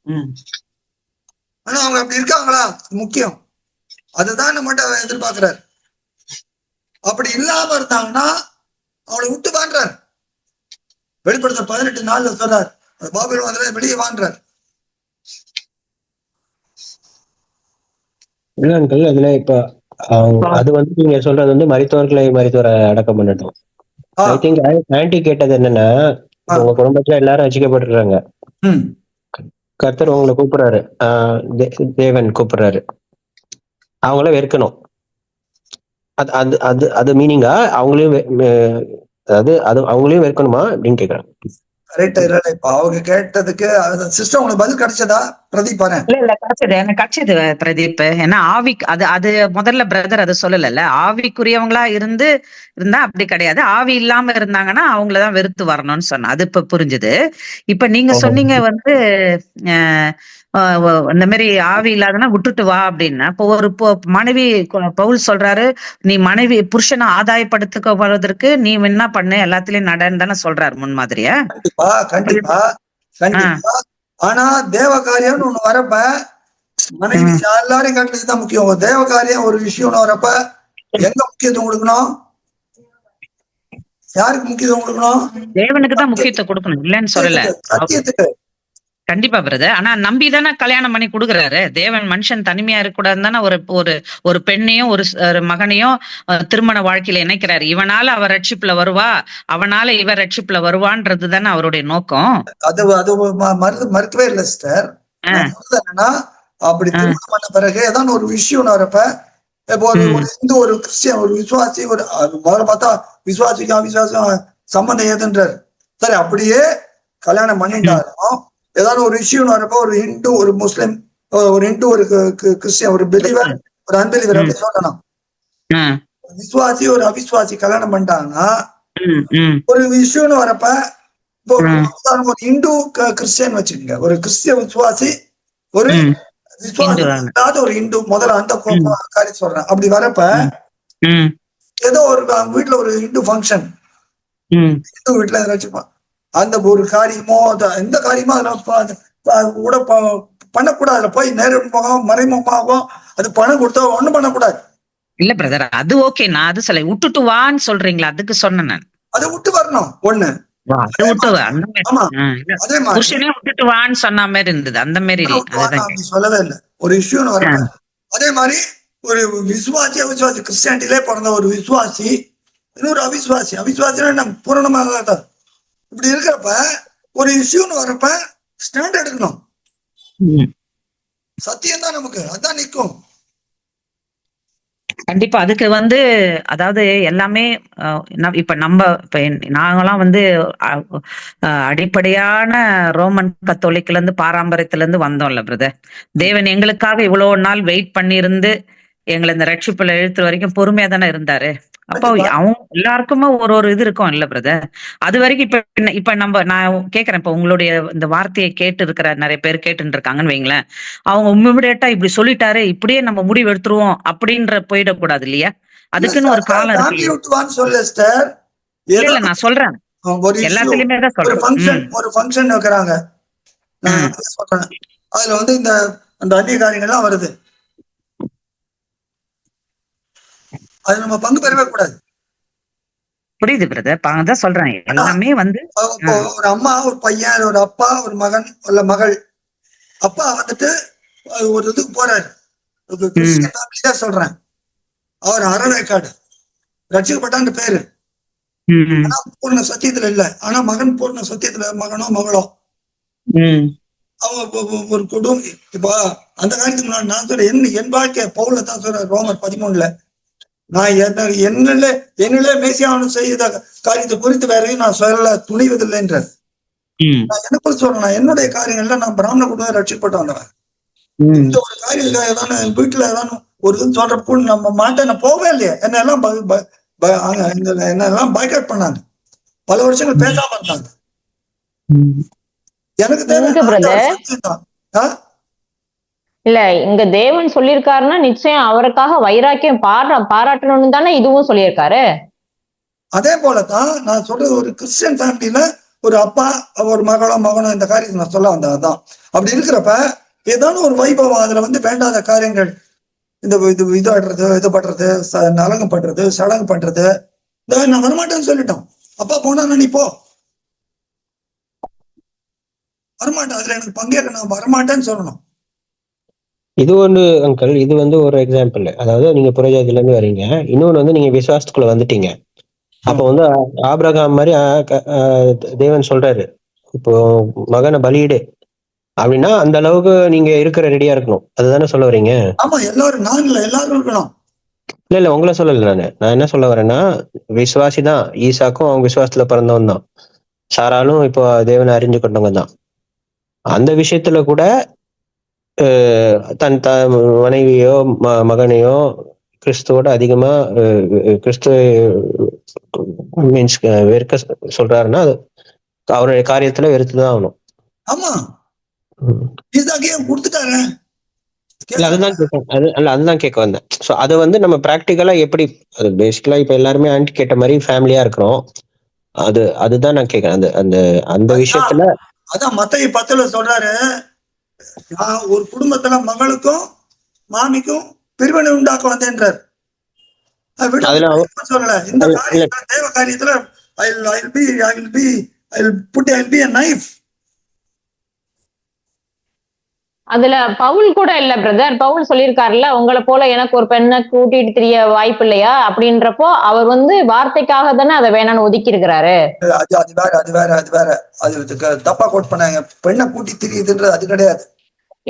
ஆனா அவங்க அப்படி இருக்காங்களா? முக்கியம். அதுதான் நம்மகிட்ட எதிர்பார்க்கிறார். அப்படி இல்லாம இருந்தாங்கன்னா அவளை விட்டு வான்றார். வெளிப்படுத்த 18:4 சொல்றார், பாபிலோன் வந்து வெளியே வான்றார். அதுல இப்ப அது வந்து நீங்க சொல்றது வந்து மரித்தோரை அடக்கம் பண்ணட்டும். ஐ திங்க் ஆன்டி கேட்டது என்னன்னா, உங்க குடும்பத்துல எல்லாரும் ரசிக்கப்பட்டிருக்காங்க, கர்த்தர் உங்களை கூப்பிடுறாரு, தேவன் கூப்பிடுறாரு, அவங்கள வெறுக்கணும். அது அது அது அது மீனிங்கா? அவங்களையும் அதாவது அது அவங்களையும் வெறுக்கணுமா அப்படின்னு கேக்குறேன். கரெக்டா இல்ல இப்ப அவங்க கேட்டதுக்கு சிஸ்டம் உங்களுக்கு பதில் கிடைச்சதா பிரதீப் பாரு? இல்ல கிடைச்சது, எனக்கு கிடைச்சது பிரதீப். ஏன்னா அது அது முதல்ல பிரதர் அது சொல்லல, ஆவிக்குரியவங்களா இருந்தா அப்படி கிடையாது, ஆவி இல்லாம இருந்தாங்கன்னா அவங்களதான் வெறுத்து வரணும்னு சொன்ன. அது இப்ப புரிஞ்சுது. இப்ப நீங்க சொன்னீங்க வந்து இந்த மாதிரி ஆவி இல்லாதனா விட்டுட்டு வா அப்படின்னா, இப்போ ஒரு மனைவி பவுல் சொல்றாரு, நீ மனைவி புருஷனை ஆதாயப்படுத்துவதற்கு நீ என்ன பண்ணு, எல்லாத்துலயும் நடன்னு தானே சொல்றாரு முன்மாதிரியா. கண்டிப்பா கண்டிப்பா கண்டிப்பா. ஆனா தேவ காரியம்னு ஒண்ணு வரப்ப மனைவி எல்லாரையும் காட்டுறதுதான் முக்கியம். தேவ காரியம் ஒரு விஷயம்னு வரப்ப எங்க முக்கியத்துவம் கொடுக்கணும்? யாருக்கு முக்கியத்துவம் கொடுக்கணும்? தேவனுக்கு தான் முக்கியத்துவம் கொடுக்கணும், இல்லன்னு சொல்லல. சத்தியத்துக்கு. கண்டிப்பா பிரதர். ஆனா நம்பிதானே கல்யாணம் பண்ணி கொடுக்குறாரு. தேவன் மனுஷன் தனிமையா இருக்க கூடாதுன்னு தானே ஒரு பெண்ணையும் ஒரு மகனையும் திருமண வாழ்க்கையில இணைக்கிறாரு. இவனால அவ ரட்சிப்புல வருவா, அவனால இவ ரட்சிப்புல வருவான்றது தானே அவருடைய நோக்கம். அது மறுக்கவே இல்லை சிஸ்டர். என்னன்னா அப்படி திருமணம் பண்ண பிறகு ஏதாவது ஒரு விஷயம் வரப்ப, இப்போ ஒரு இந்து ஒரு கிறிஸ்டியன் ஒரு விசுவாசி ஒரு முதல்ல பார்த்தா விசுவாசிக்கும் அவிசுவாசம் சம்பந்தம் ஏதுன்றாரு. சரி, அப்படியே கல்யாணம் பண்ணிட்டாலும் ஏதாவது ஒரு விஷயம் வரப்ப ஒரு ஹிந்து ஒரு முஸ்லிம், ஒரு ஹிந்து ஒரு கிறிஸ்டியன், ஒரு பிலீவர் ஒரு அன்பிலீவர் அப்படி சொல்லணும். விசுவாசி ஒரு அவிசுவாசி கல்யாணம் பண்ணிட்டாங்கன்னா ஒரு விஷயம்னு வரப்ப, இப்போ ஒரு ஹிந்து கிறிஸ்டியன் வச்சுக்கோங்க, ஒரு கிறிஸ்டிய விசுவாசி ஒரு விசுவாசி இல்லாத ஒரு ஹிந்து, முதல்ல அந்த காரியம் சொல்றேன். அப்படி வரப்ப ஏதோ ஒரு வீட்டுல ஒரு ஹிந்து ஃபங்க்ஷன், ஹிந்து வீட்டுல வச்சுப்பான், அந்த ஒரு காரியமோ எந்த காரியமோ அதுல கூட பண்ணக்கூடாது. அதுல போய் நேரமுகம் மறைமுகமாகவும் அது பணம் கொடுத்தா ஒண்ணும் பண்ணக்கூடாது. இல்ல பிரதர், அது ஓகே. நான் அது சொல்ல விட்டுட்டு வான்னு சொல்றீங்களா, அதுக்கு சொன்னேன் நான். அதை விட்டு வரணும் ஒண்ணு. புருஷனே விட்டுட்டு வான்னு சொன்ன மாதிரி இருந்தது, அந்த மாதிரி சொல்லவே இல்லை. ஒரு இஷ்யூன்னு வர அதே மாதிரி ஒரு அவிசுவாசி கிறிஸ்டியானிட்டிலே பிறந்த ஒரு விசுவாசி இன்னொரு அவிசுவாசினா பூரணமாக இப்படி இருக்கிறப்ப ஒரு இஷ்யூன்னு வரப்ப ஸ்டாண்ட் எடுக்கணும். சத்தியம் தான் நமக்கு அதான் நிற்கும். கண்டிப்பா. அதுக்கு வந்து அதாவது எல்லாமே இப்ப நாங்கெல்லாம் வந்து அடிப்படையான ரோமன் கத்தோலிக்ல இருந்து பாரம்பரியத்துல இருந்து வந்தோம்ல பிரதர். தேவன் எங்களுக்காக இவ்வளவு நாள் வெயிட் பண்ணி இருந்து எங்களை இந்த ரட்சிப்புல இழுத்துற வரைக்கும் பொறுமையா தானே இருந்தாரு. அப்போ அவங்க எல்லாருக்குமே ஒரு இது இருக்கும் இல்ல பிரதர். அது வரைக்கும் இப்ப நான் கேக்குறேன், இப்ப உங்களுடைய இந்த வார்த்தையை கேட்டு இருக்கிற நிறைய பேர் கேட்டு இருக்காங்கன்னு வைங்களேன், அவங்க இம்மிடியேட்டா இப்படி சொல்லிட்டாரு, இப்படியே நம்ம முடிவு எடுத்துருவோம் அப்படின்ற போயிடக்கூடாது இல்லையா? அதுக்குன்னு ஒரு காலம் இருக்கு. இல்ல நான் சொல்றேன், எல்லாத்துலயுமே தான் சொல்றேன். ஒரு ஃபங்க்ஷன் வைக்கிறாங்க, அதுல வந்து இந்த அந்நிய காரியங்கள்லாம் வருது, அது நம்ம பங்கு பெறவே கூடாது. புரியுது பிரதர், தான் சொல்றேன். எல்லாமே வந்து ஒரு அம்மா ஒரு பையன் ஒரு அப்பா ஒரு மகன் இல்ல மகள், அப்பா வந்துட்டு ஒரு இதுக்கு போறாரு, சொல்றேன், அவர் அறவேக்காடு ரட்சிக்கப்பட்டான்னு பேரு, ஆனா பூர்ண சத்தியத்துல இல்ல. ஆனா மகன் பூர்ண சத்தியத்துல, மகனோ மகளோ அவங்க ஒரு குடும்பம். இப்போ அந்த காலத்துக்கு முன்னாடி நான் சொல்றேன், என் வாழ்க்கை பவுல தான் சொல்றேன், ரோமர் 13 நான் என்னிலே மேசியாவனும் செய்த காரியத்தை குறித்து வேறையும் நான் சொல்ல துணிவதில்லை என்ற நான் என்ன கூட சொல்றேன், என்னுடைய காரியங்கள்ல நான் பிராமண குடும்பம் ரட்சிக்கப்பட்டு வந்தவன். இந்த ஒரு காரியத்துக்காக ஏதாவது வீட்டுல ஏதாவது ஒரு இதுன்னு சொல்ற கூட நம்ம மாட்டேன், நான் போகவே இல்லையே. என்னெல்லாம் பாய்காட் பண்ணாங்க, பல வருஷங்கள் பேசாம இருந்தாங்க. எனக்கு தேவை இல்ல, இங்க தேவன் சொல்லியிருக்காருன்னா நிச்சயம் அவருக்காக வைராக்கியம் பாராட்டணும்னு தானே இதுவும் சொல்லியிருக்காரு. அதே போலதான் நான் சொல்றது, ஒரு கிறிஸ்டியன் ஃபேமிலியில ஒரு அப்பா ஒரு மகனோ இந்த காரியத்தை நான் சொல்ல வந்தேன். அதான் அப்படி இருக்கிறப்ப ஏதாவது ஒரு வைபவம் அதுல வந்து வேண்டாத காரியங்கள், இந்த இது ஆடுறது, இது பண்றது, நலங்கு பண்றது, சடங்கு பண்றது, நான் வரமாட்டேன்னு சொல்லிட்டோம். அப்பா போனா நீ போ, வரமாட்டேன், அதுல எனக்கு பங்கேற்க நான் வரமாட்டேன்னு சொல்லணும். இது ஒண்ணு அங்கிள், இது வந்து ஒரு எக்ஸாம்பிள். அதாவது நீங்க புறஜாதியில இருந்து வரீங்க, இன்னொன்னு வந்து நீங்க விசுவாசத்துக்குள்ள வந்துட்டீங்க. அப்ப வந்து ஆபிரகாம் மாதிரி தேவன் சொல்றாரு, இப்போ மகனை பலியிடு அப்படின்னா அந்த அளவுக்கு நீங்க இருக்கிற ரெடியா இருக்கணும், அதுதானே சொல்ல வரீங்க? ஆமா, எல்லாரும் நான் இல்ல, எல்லாரும் இருக்கணும். இல்ல உங்களை சொல்லல. நான் என்ன சொல்ல வரேன்னா, விசுவாசி தான். ஈசாக்கும் அவங்க விசுவாசத்துல பிறந்தவன் தான். சாராலும் இப்போ தேவனை அறிஞ்சு கொண்டவங்க தான். அந்த விஷயத்துல கூட தன் மனைவியோ மகனையோ கிறிஸ்துவோட அதிகமா கிறிஸ்துவ மீன்ஸ் வெறுக்க சொல்றாருன்னா அவருடைய காரியத்துல வெறுத்துதான் ஆகணும். ஆமா, ஈசாக்கு ஏன் கொடுத்துட்டாரு? அதுதான் கேட்க வந்தேன். சோ அது வந்து நம்ம பிராக்டிக்கலா எப்படி, அது பேசிக்கலா இப்ப எல்லாருமே ஆன்டி கேட்ட மாதிரி ஃபேமிலியா இருக்கிறோம். அதுதான் நான் கேட்கிறேன். அந்த அந்த அந்த விஷயத்துல அதான் மத்தேயு 10 சொல்றாரு, நான் ஒரு குடும்பத்துல மகளுக்கும் மாமிக்கும் பிரிவினை உண்டாக்க வந்தேன்றார். சொல்லல இந்த காரியத்துல, தேவ காரியத்துல I'll be a knife. அதுல பவுல் கூட இல்ல பிரதர். பவுல் சொல்லியிருக்காருல்ல, உங்களை போல எனக்கு ஒரு பெண்ணை கூட்டிட்டு தெரிய வாய்ப்பு இல்லையா அப்படின்றப்போ அவர் வந்து வார்த்தைக்காக தானே அதை வேணான்னு ஒதுக்கி இருக்கிறாரு. அது வேற அது தப்பா கோட் பண்ணாங்க. பெண்ணை கூட்டி திரியுதுன்றது அது கிடையாது.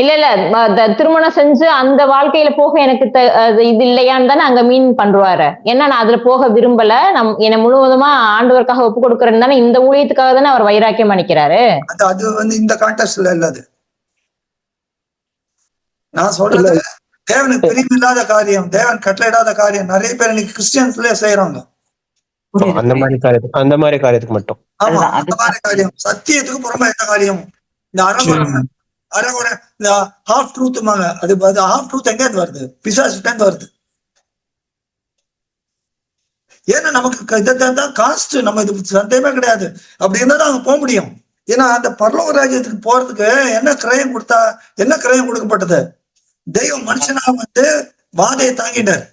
இல்ல திருமணம் செஞ்சு அந்த வாழ்க்கையில போக எனக்கு இது இல்லையான்னு தானே அங்க மீன் பண்றாரு. ஏன்னா நான் அதுல போக விரும்பல, என்னை முழுவதுமா ஆண்டவருக்காக ஒப்பு கொடுக்கறேன்னு தானே, இந்த ஊழியத்துக்காக தானே அவர் வைராக்கியம் அளிக்கிறாரு. அது வந்து இந்த கான்டெக்ட்ல இல்லது. நான் சொல்றது தேவனுக்கு பிரியமில்லாத காரியம், தேவன் கட்டளையிடாத காரியம் நிறைய பேர் இன்னைக்கு கிறிஸ்டியன்ஸ்லயே செய்யறாங்க. அந்த மாதிரி காரியத்துக்கு மட்டும். ஆமா, அந்த மாதிரி காரியம் சத்தியத்துக்கு புறமா எந்த காரியம், இந்த அரைகுறை இந்த ஹாஃப் ட்ரூத்துமாங்க, அது ஹாஃப் ட்ரூத் எங்கேருந்து வருது? பிசாசுட்டேருந்து வருது. ஏன்னா நமக்கு இதான் காஸ்ட், நம்ம இது சந்தேகமே கிடையாது. அப்படி இருந்தா தான் அங்க போக முடியும். ஏன்னா அந்த பரலோக ராஜ்யத்துக்கு போறதுக்கு என்ன கிரயம் கொடுக்கப்பட்டது? தெய்வம் மனுஷனா வந்து வாதையை தாங்கிட்டார்.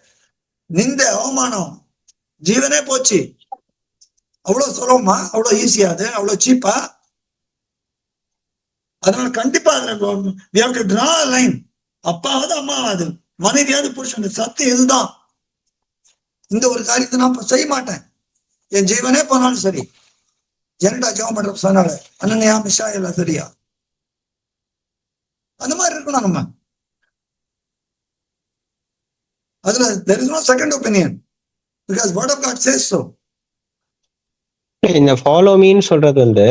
நிந்த அவமானம், ஜீவனே போச்சு. அவ்வளவு சுலபமா, அவ்வளவு ஈஸியா, அது அவ்வளவு சீப்பா? அதனால கண்டிப்பா டிரா லைன். அப்பாவது அம்மாவது மனைவியாவது புருஷன், சத்தியம் இதுதான். இந்த ஒரு காரியத்தை நான் செய்ய மாட்டேன், என் ஜீவனே போனாலும் சரி. ஜெனடா ஜெபம் பண்ற சொன்னால அனன்யா மிஷா எல்லாம் சரியா, அந்த மாதிரி இருக்கணும் நம்ம. அதுல there is no second opinion because word of God says so. இந்த ஃபாலோ மீன்னு சொல்றது வந்து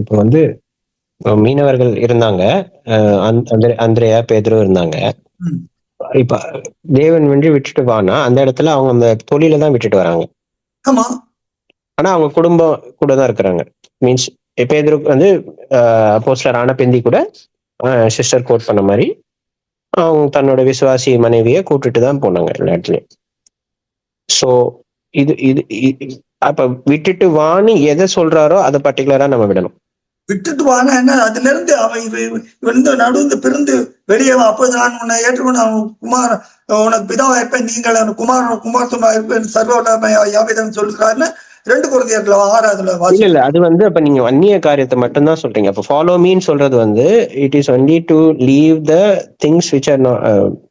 இப்ப வந்து மீனவர்கள் இருந்தாங்க, அந்திரேயா பேதுரு இருந்தாங்க. இப்ப தேவன் வந்து விட்டுட்டு வானா அந்த இடத்துல அவங்க அந்த தொழில தான் விட்டுட்டு வராங்க. ஆமா, ஆனா அவங்க குடும்பம் கூட தான் இருக்கிறாங்க. மீன்ஸ் பேதுருக்கு வந்து அப்போஸ்தலர் ஆன பெந்தி கூட சிஸ்டர் கோட் பண்ண மாதிரி அவங்க தன்னோட விசுவாசி மனைவியை கூட்டிட்டு தான் போனாங்க எல்லா இடத்துலயும். சோ இது அப்ப விட்டுட்டு வான்னு எதை சொல்றாரோ அதை பர்டிகுலரா நம்ம விடணும். விட்டுட்டு வானா என்ன? அதுல இருந்து அவன் நடுந்து பிறந்து வெளியே அப்போது நான் உன்னை ஏற்றுக்கொண்டு குமார் உனக்கு பிதாவா இருப்பேன், நீங்கள் குமாரத்துவமா இருப்பேன் சர்வ யாவிதம் சொல்லுறாருன்னு 2 கொரிந்தியர்ல 6 இல்ல அது வந்து அப்ப நீங்க அந்நிய காரியத்தை மட்டும் தான் சொல்றீங்க. அப்ப ஃபாலோ மீன்னு சொல்றது வந்து it is only to leave the things which are not.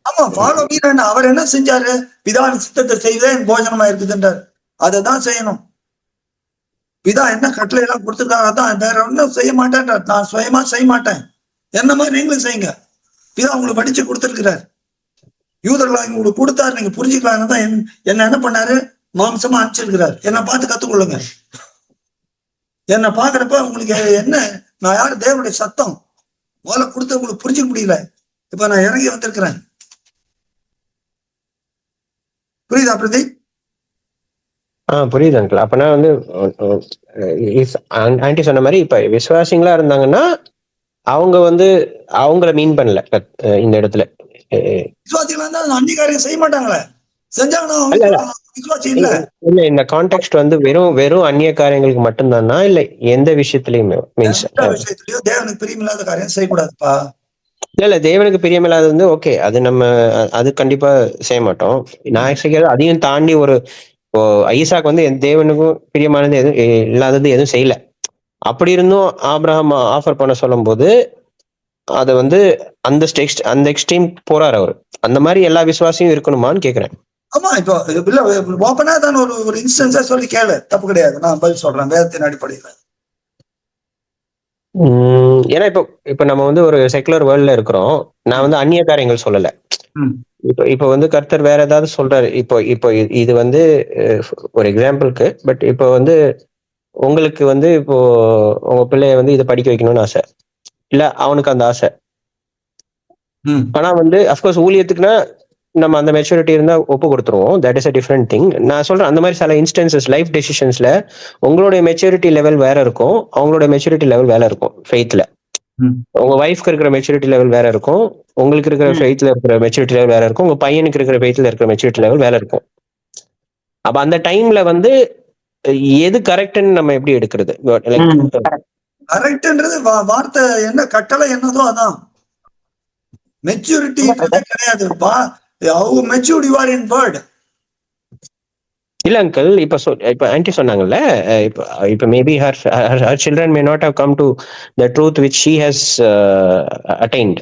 ஆமா, ஃபாலோ மீன் அவர் என்ன செஞ்சாரு? பிதாவின் சித்தத்தை செய்தே என் போஜனமா இருக்குதுன்றார். அதை தான் செய்யணும். பிதா என்ன கட்டளை எல்லாம் கொடுத்துருக்காங்க, தான் வேற ஒன்றும் செய்ய மாட்டேன்றார். நான் சுயமா செய்ய மாட்டேன், என்ன மாதிரி நீங்களும் செய்யுங்க. பிதா உங்களுக்கு படிச்சு கொடுத்துருக்கிறார். யூதர்களை உங்களுக்கு கொடுத்தாரு, நீங்க புரிஞ்சுக்கலாம் தான் என்ன பண்ணாரு? மாம்சமா அனுப்பிச்சிருக்கிறார். என்னை பார்த்து கத்துக்கொள்ளுங்க. என்னை பாக்குறப்ப உங்களுக்கு என்ன, நான் யாரு? தேவனுடைய சத்தம் முதல்ல கொடுத்து உங்களுக்கு புரிஞ்சுக்க முடியல. இப்ப நான் இறங்கி வந்திருக்கிறேன். புரியுதா பிரதீப்? புரியுது அங்கிள். அப்பனா வந்து ஆன்டி சொன்ன மாதிரி இப்ப விசுவாசிங்களா இருந்தாங்கன்னா அவங்க வந்து அவங்கள மீன் பண்ணல இந்த இடத்துல. விசுவாசிகளா இருந்தா அங்கீகாரம் செய்ய மாட்டாங்களே, செஞ்சாங்கன்னா விசுவாசி இல்ல. இல்ல இந்த கான்டெக்ஸ்ட் வந்து வெறும் அந்நிய காரியங்களுக்கு மட்டும்தானா இல்ல எந்த விஷயத்திலயுமே? மீன்ஸ் விஷயத்திலயோ தேவனுக்கு பிரியமில்லாத காரியம் செய்யக்கூடாதுப்பா. இல்ல தேவனுக்கு பிரியமில்லாதது வந்து ஓகே, அது கண்டிப்பா செய்ய மாட்டோம். நான் அதையும் தாண்டி ஒரு ஈசாக்கு வந்து தேவனுக்கும் பிரியமானது எதுவும் இல்லாதது எதுவும் செய்யல. அப்படி இருந்தும் ஆபிரகாம் ஆஃபர் பண்ண சொல்லும் போது அதை வந்து அந்த எக்ஸ்ட்ரீம் போறாரு அவரு. அந்த மாதிரி எல்லா விசுவாசியும் இருக்கணுமான்னு கேக்குறேன். ஆமா, இப்போ இல்ல ஓப்பனா தான் ஒரு இன்ஸ்டன்ஸா சொல்லி கேளு, தப்பு கிடையாது. நான் பதில் சொல்றேன் வேதத்தின் அடிப்படையில. ஏன்னா இப்போ இப்ப நம்ம வந்து ஒரு செக்குலர் வேர்ல்ட்ல இருக்கிறோம். நான் வந்து அந்நிய காரியங்கள் சொல்லல. ம். இப்ப வந்து கர்த்தர் வேற ஏதாவது சொல்றாரு. இப்போ இது வந்து ஒரு எக்ஸாம்பிளுக்கு. பட் இப்போ வந்து உங்களுக்கு வந்து இப்போ உங்க பிள்ளைய வந்து இதை படிக்க வைக்கணும்னு ஆசை, இல்ல அவனுக்கு அந்த ஆசை. ம். ஆனா வந்து அஃப்கோர்ஸ் ஊழியத்துக்குன்னா நம்ம அந்த மெச்சூரிட்டி இருந்தா ஒப்பு கொடுத்துருவோம். That is a different thing. நான் சொல்றேன் அந்த மாதிரி சில இன்ஸ்டன்சஸ் லைஃப் டெசிஷன்ஸ்ல உங்களுடைய மெச்சூரிட்டி லெவல் வேற இருக்கும், அவங்களோட மெச்சூரிட்டி லெவல் வேற இருக்கும். ஃபெய்த்ல ம். உங்க ஒய்ஃப்க்கு இருக்கிற மெச்சூரிட்டி லெவல் வேற இருக்கும், உங்களுக்கு இருக்கிற ஃபெய்த்ல இருக்கிற மெச்சூரிட்டி லெவல் வேற இருக்கும், உங்க பையனுக்கு இருக்கிற ஃபெய்த்ல இருக்கிற மெச்சூரிட்டி லெவல் வேற இருக்கும். அப்ப அந்த டைம்ல வந்து எது கரெக்ட்னு நம்ம எப்படி எடுக்கிறது? கரெக்ட்ன்றது வார்த்தை என்ன கட்டளை என்னதோ அதான். மெச்சூரிட்டி கிடையாது. how matured you are in word. இல்ல அங்கிள், இப்ப ஆன்டி சொன்னாங்கல்ல, இப்ப maybe her children may not have come to the truth which she has attained.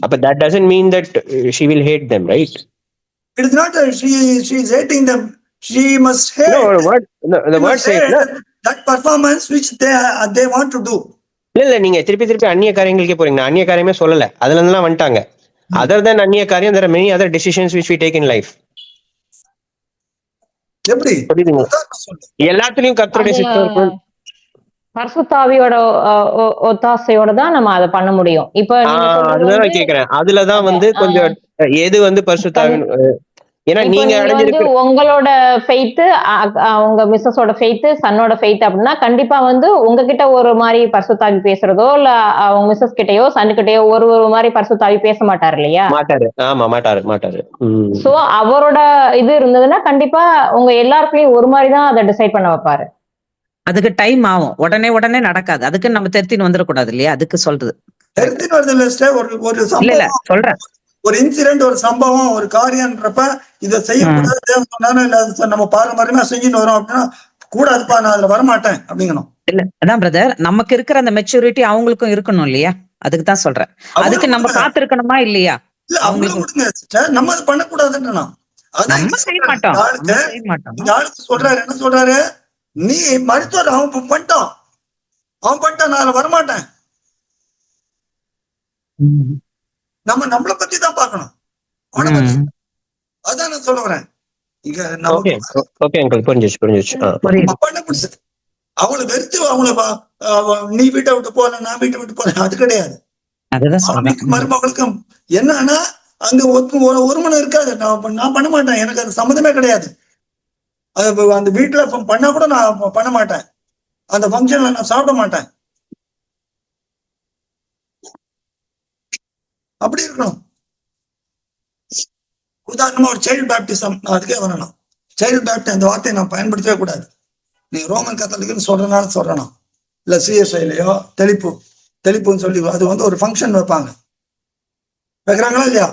அப்ப that doesn't mean that she will hate them, right? It is not that she is hating them. She must hate. The word says that performance which they want to do. இல்ல நீங்க திருப்பி அந்நிய காரியங்களுக்கே போறீங்க. அந்நிய காரியமே சொல்லல, அதுல இருந்தெல்லாம் வந்துட்டாங்க. அதர் தென் அந்நிய காரியம், there are many other decisions which we take in life. எப்படி எல்லாத்துலயும் கர்த்தருடைய சித்தம், பரிசுத்தாவியோட ஒத்தாசையோட தான் நம்ம அதை பண்ண முடியும். இப்ப அதுதான் கேக்குறேன். அதுலதான் வந்து கொஞ்சம் எது வந்து பரிசுத்தாவின், ஏன்னா நீங்க வந்து உங்களோட ஃபெய்த், உங்க மிஸ்ஸஸோட ஃபெய்த், சன்னோட ஃபெய்த் அப்படின்னா கண்டிப்பா வந்து உங்ககிட்ட ஒரு மாதிரி பரிசுத்தாவி பேசுறதோ இல்ல அவங்க மிஸ்ஸஸ் கிட்டயோ சன் கிட்டயோ ஒரு மாதிரி பரிசுத்தாவி பேச மாட்டாரு இல்லையா? மாட்டாரு. ஆமா, மாட்டாரு. சோ அவரோட இது இருந்ததுன்னா கண்டிப்பா உங்க எல்லாருக்குமே ஒரு மாதிரி தான் அதை டிசைட் பண்ண வைப்பாரு. அதுக்கு டைம் ஆகும், உடனே நடக்காது. அதுக்கு நம்ம தெரித்தின்னு வந்துடக்கூடாது இல்லையா? அதுக்கு சொல்றது தெரித்தின்னு வருது. ஒரு சொல்றேன், ஒரு இன்சிடென்ட், ஒரு சம்பவம், ஒரு காரியம்ன்றப்ப இதை செய்யக்கூடாது தேவன் சொன்னாலும் இல்ல நம்ம பாரம்பரியமா செஞ்சுன்னு வரோம் அப்படின்னா கூடாதுப்பா, நான் அதுல வரமாட்டேன் அப்படிங்கணும். இல்ல அதான் பிரதர், நமக்கு இருக்கிற அந்த மெச்சூரிட்டி அவங்களுக்கும் இருக்கணும் இல்லையா? அதுக்கு தான் சொல்றேன். அதுக்கு நம்ம காத்திருக்கணுமா இல்லையா? இல்ல அவங்களுக்கு விடுங்க, நம்ம அது பண்ணக்கூடாதுன்னா செய்ய மாட்டோம். இந்த ஆளுக்கு சொல்றாரு, என்ன சொல்றாரு, நீ மருத்துவர் அவன் பண்ணிட்டான், நான் அதுல வரமாட்டேன். நம்ம நம்மளை பத்தி தான் பார்க்கணும். அதான் நான் சொல்ல வரேன். இங்க அவங்களை வெறுத்து நீ வீட்டை விட்டு போல, நான் வீட்டை விட்டு போறேன், அது கிடையாது. மருமகளுக்கும் என்னன்னா அங்க ஒருமனம் இருக்காது. நான் பண்ண மாட்டேன், எனக்கு அது சம்மந்தமே கிடையாது. அந்த வீட்டுல பண்ணா கூட நான் பண்ண மாட்டேன், அந்த ஃபங்க்ஷன்ல நான் சாப்பிட மாட்டேன். அப்படி இருக்கணும். உதாரணமா ஒரு சைல்டு பேப்டிசம், நான் அதுக்கே வரணும். சைல்டு பேப்டி அந்த வார்த்தையை நான் பயன்படுத்தவே கூடாது. நீ ரோமன் கத்தோலிக்குன்னு சொல்றதுனால சொல்றேன், இல்ல சிஎஸ்ஐலையோ தெளிப்புன்னு சொல்லி அது வந்து ஒரு ஃபங்க்ஷன் வைக்கிறாங்களா இல்லையா?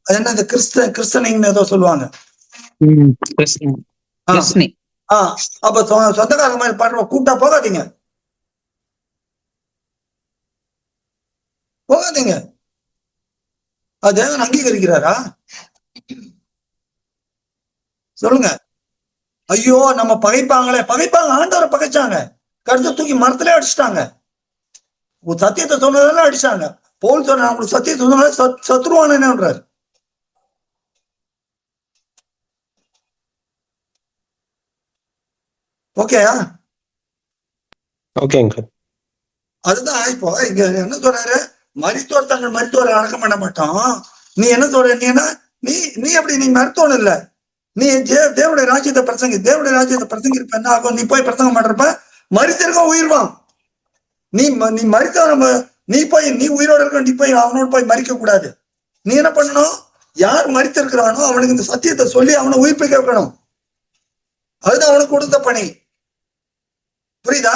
அது என்ன, இந்த கிறிஸ்தனிங்னு ஏதோ சொல்லுவாங்க. அப்ப சொந்தக்காரங்க மாதிரி பாட்டு கூப்பிட்டா போகாதீங்க. அது தேவன் அங்கீகரிக்கிறாரா? சொல்லுங்க. ஐயோ நம்ம பகைப்பாங்க, ஆண்டவரை பகைச்சாங்க, கருத்தை தூக்கி மரத்திலே அடிச்சுட்டாங்க. சத்தியத்தை சொன்னதெல்லாம் அடிச்சாங்க. பவுல் சொன்ன அவங்களுக்கு சத்தியத்தை சொன்னதால சத்ருவானேன்றாரு. ஓகேயா? அதுதான் இப்போ இங்க என்ன சொல்றாரு, மருத்துவர் தங்கள் மருத்துவரை அடக்கம் பண்ண மாட்டோம். நீ என்ன சொல்ற, நீ அப்படி நீ மருத்துவம் இல்ல, நீ தேவனுடைய ராஜ்யத்தை பிரசங்கிருப்ப என்ன ஆகும்? நீ போய் பிரசங்கம் பண்றப்ப மரித்திருக்க உயிர்வான். நீ மரித்தவன், நீ உயிரோட இருக்க, நீ போய் அவனோட போய் மறிக்க கூடாது. நீ என்ன பண்ணணும், யார் மரித்திருக்கிறானோ அவனுக்கு இந்த சத்தியத்தை சொல்லி அவனை உயிர்ப்பிக்க வைக்கணும். அதுதான் அவனுக்கு கொடுத்த பணி. புரியுதா?